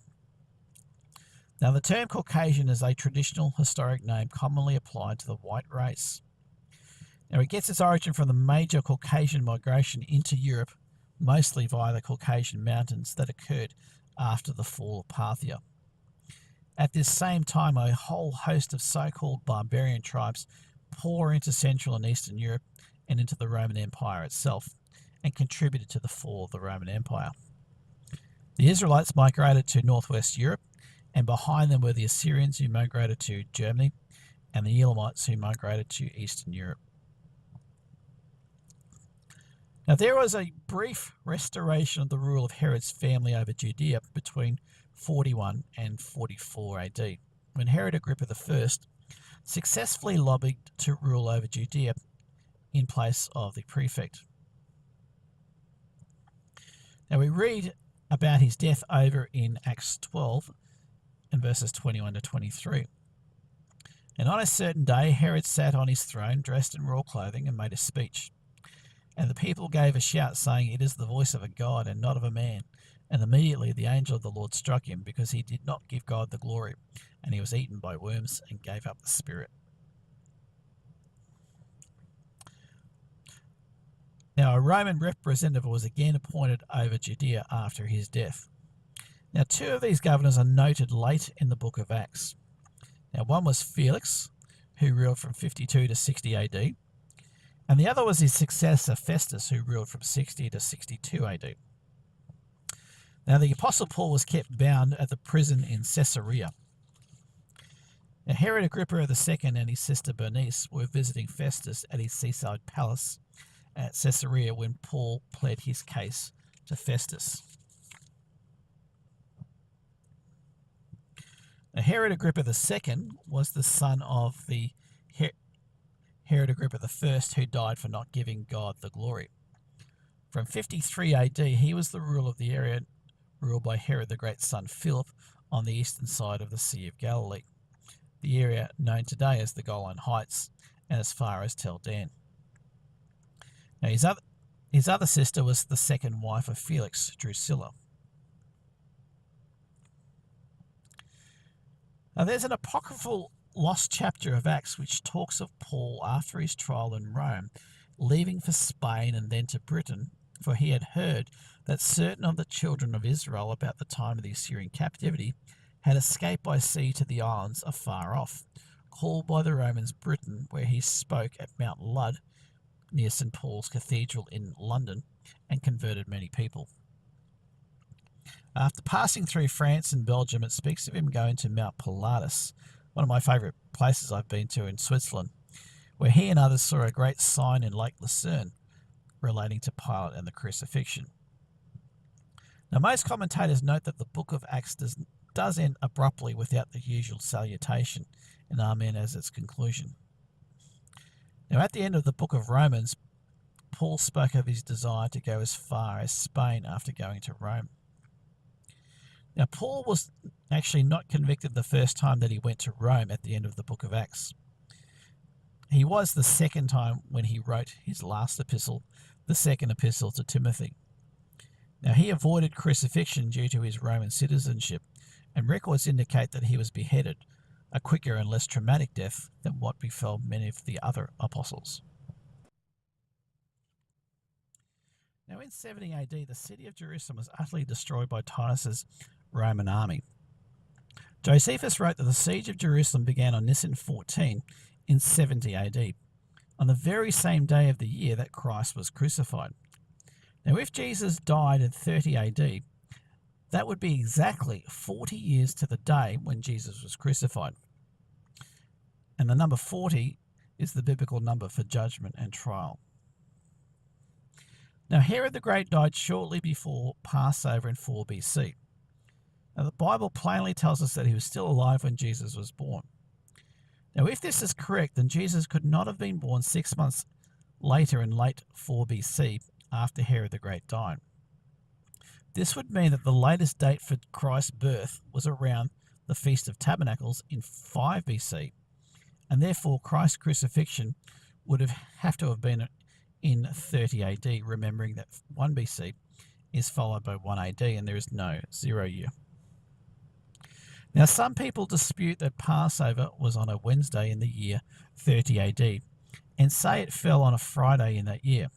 Now, the term Caucasian is a traditional historic name commonly applied to the white race. Now, it gets its origin from the major Caucasian migration into Europe, mostly via the Caucasian Mountains, that occurred after the fall of Parthia. At this same time, a whole host of so-called barbarian tribes pour into Central and Eastern Europe and into the Roman Empire itself, and contributed to the fall of the Roman Empire. The Israelites migrated to northwest Europe, and behind them were the Assyrians, who migrated to Germany, and the Elamites, who migrated to Eastern Europe. Now, there was a brief restoration of the rule of Herod's family over Judea between 41 and 44 AD, when Herod Agrippa I successfully lobbied to rule over Judea in place of the prefect. Now, we read about his death over in Acts 12 and verses 21 to 23. "And on a certain day Herod sat on his throne, dressed in royal clothing, and made a speech. And the people gave a shout, saying, 'It is the voice of a God and not of a man.' And immediately the angel of the Lord struck him, because he did not give God the glory. And he was eaten by worms and gave up the spirit." Now, a Roman representative was again appointed over Judea after his death. Now, two of these governors are noted late in the book of Acts. Now, one was Felix, who ruled from 52 to 60 AD, and the other was his successor Festus, who ruled from 60 to 62 AD. Now, the Apostle Paul was kept bound at the prison in Caesarea. Now, Herod Agrippa II and his sister Bernice were visiting Festus at his seaside palace at Caesarea when Paul pled his case to Festus. Now, Herod Agrippa II was the son of the Herod Agrippa I, who died for not giving God the glory. From 53 AD, he was the ruler of the area ruled by Herod the Great's son Philip on the eastern side of the Sea of Galilee, the area known today as the Golan Heights and as far as Tel Dan. Now, his other sister was the second wife of Felix, Drusilla. Now, there's an apocryphal lost chapter of Acts which talks of Paul after his trial in Rome, leaving for Spain and then to Britain, for he had heard that certain of the children of Israel about the time of the Assyrian captivity had escaped by sea to the islands afar off, called by the Romans Britain, where he spoke at Mount Lud near St. Paul's Cathedral in London and converted many people. After passing through France and Belgium, it speaks of him going to Mount Pilatus, one of my favourite places I've been to in Switzerland, where he and others saw a great sign in Lake Lucerne relating to Pilate and the crucifixion. Now, most commentators note that the book of Acts does end abruptly without the usual salutation and Amen as its conclusion. Now, at the end of the book of Romans, Paul spoke of his desire to go as far as Spain after going to Rome. Now, Paul was actually not convicted the first time that he went to Rome at the end of the book of Acts. He was the second time when he wrote his last epistle, the second epistle to Timothy. Now, he avoided crucifixion due to his Roman citizenship, and records indicate that he was beheaded, a quicker and less traumatic death than what befell many of the other apostles. Now, in 70 AD, the city of Jerusalem was utterly destroyed by Titus's Roman army. Josephus wrote that the siege of Jerusalem began on Nisan 14 in 70 AD, on the very same day of the year that Christ was crucified. Now, if Jesus died in 30 AD, that would be exactly 40 years to the day when Jesus was crucified. And the number 40 is the biblical number for judgment and trial. Now, Herod the Great died shortly before Passover in 4 BC. Now, the Bible plainly tells us that he was still alive when Jesus was born. Now, if this is correct, then Jesus could not have been born 6 months later in late 4 BC after Herod the Great died. This would mean that the latest date for Christ's birth was around the Feast of Tabernacles in 5 BC, and therefore Christ's crucifixion would have to have been in 30 AD, remembering that 1 BC is followed by 1 AD and there is no 0 year. Now, some people dispute that Passover was on a Wednesday in the year 30 AD and say it fell on a Friday in that year.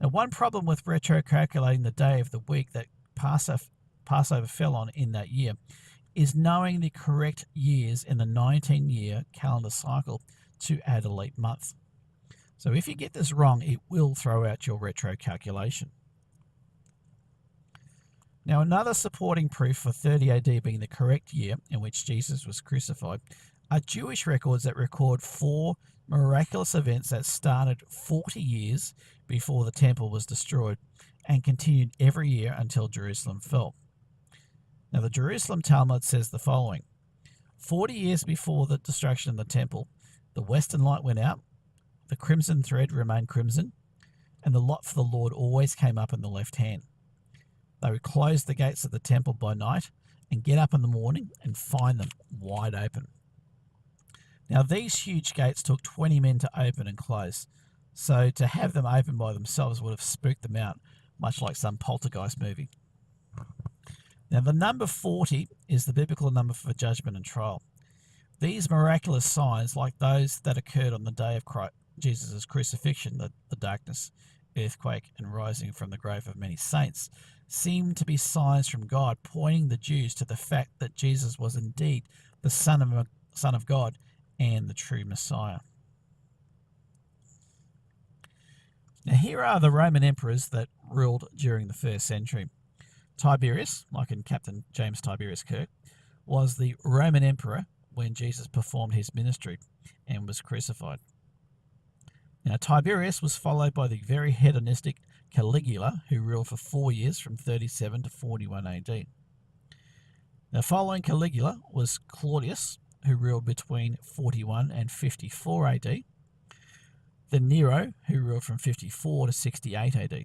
Now, one problem with retro-calculating the day of the week that Passover fell on in that year is knowing the correct years in the 19-year calendar cycle to add a leap month. So if you get this wrong, it will throw out your retro calculation. Now, another supporting proof for 30 AD being the correct year in which Jesus was crucified are Jewish records that record 4 miraculous events that started 40 years before the temple was destroyed and continued every year until Jerusalem fell. Now, the Jerusalem Talmud says the following: 40 years before the destruction of the temple, the western light went out, the crimson thread remained crimson, and the lot for the Lord always came up in the left hand. They would close the gates of the temple by night and get up in the morning and find them wide open. Now, these huge gates took 20 men to open and close, so to have them open by themselves would have spooked them out, much like some poltergeist movie. Now, the number 40 is the biblical number for judgment and trial. These miraculous signs, like those that occurred on the day of Jesus' crucifixion, the darkness, earthquake, and rising from the grave of many saints, seem to be signs from God pointing the Jews to the fact that Jesus was indeed the Son of God and the true Messiah. Now, here are the Roman emperors that ruled during the first century. Tiberius, like in Captain James Tiberius Kirk, was the Roman emperor when Jesus performed his ministry and was crucified. Now, Tiberius was followed by the very hedonistic Caligula, who ruled for 4 years from 37 to 41 AD. Now, following Caligula was Claudius, who ruled between 41 and 54 AD. Then Nero, who ruled from 54 to 68 AD.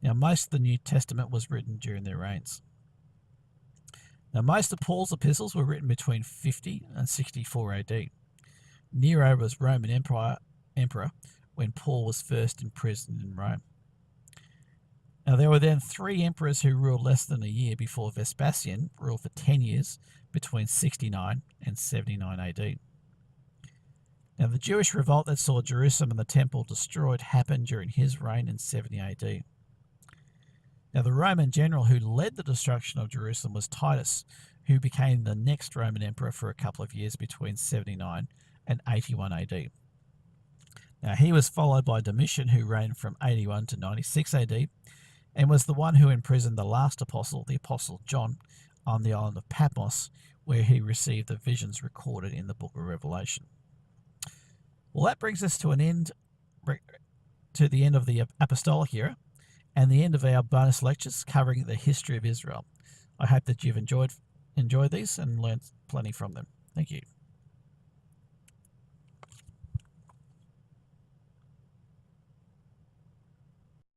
Now, most of the New Testament was written during their reigns. Now, most of Paul's epistles were written between 50 and 64 AD. Nero was Roman emperor when Paul was first imprisoned in Rome. Now, there were then 3 emperors who ruled less than a year before Vespasian ruled for 10 years between 69 and 79 AD. Now, the Jewish revolt that saw Jerusalem and the temple destroyed happened during his reign in 70 AD. Now, the Roman general who led the destruction of Jerusalem was Titus, who became the next Roman emperor for a couple of years between 79 and 81 AD. Now, he was followed by Domitian, who reigned from 81 to 96 AD, and was the one who imprisoned the last apostle, the Apostle John, on the island of Patmos, where he received the visions recorded in the book of Revelation. Well, that brings us to the end of the Apostolic era and the end of our bonus lectures covering the history of Israel. I hope that you've enjoyed these and learned plenty from them. Thank you.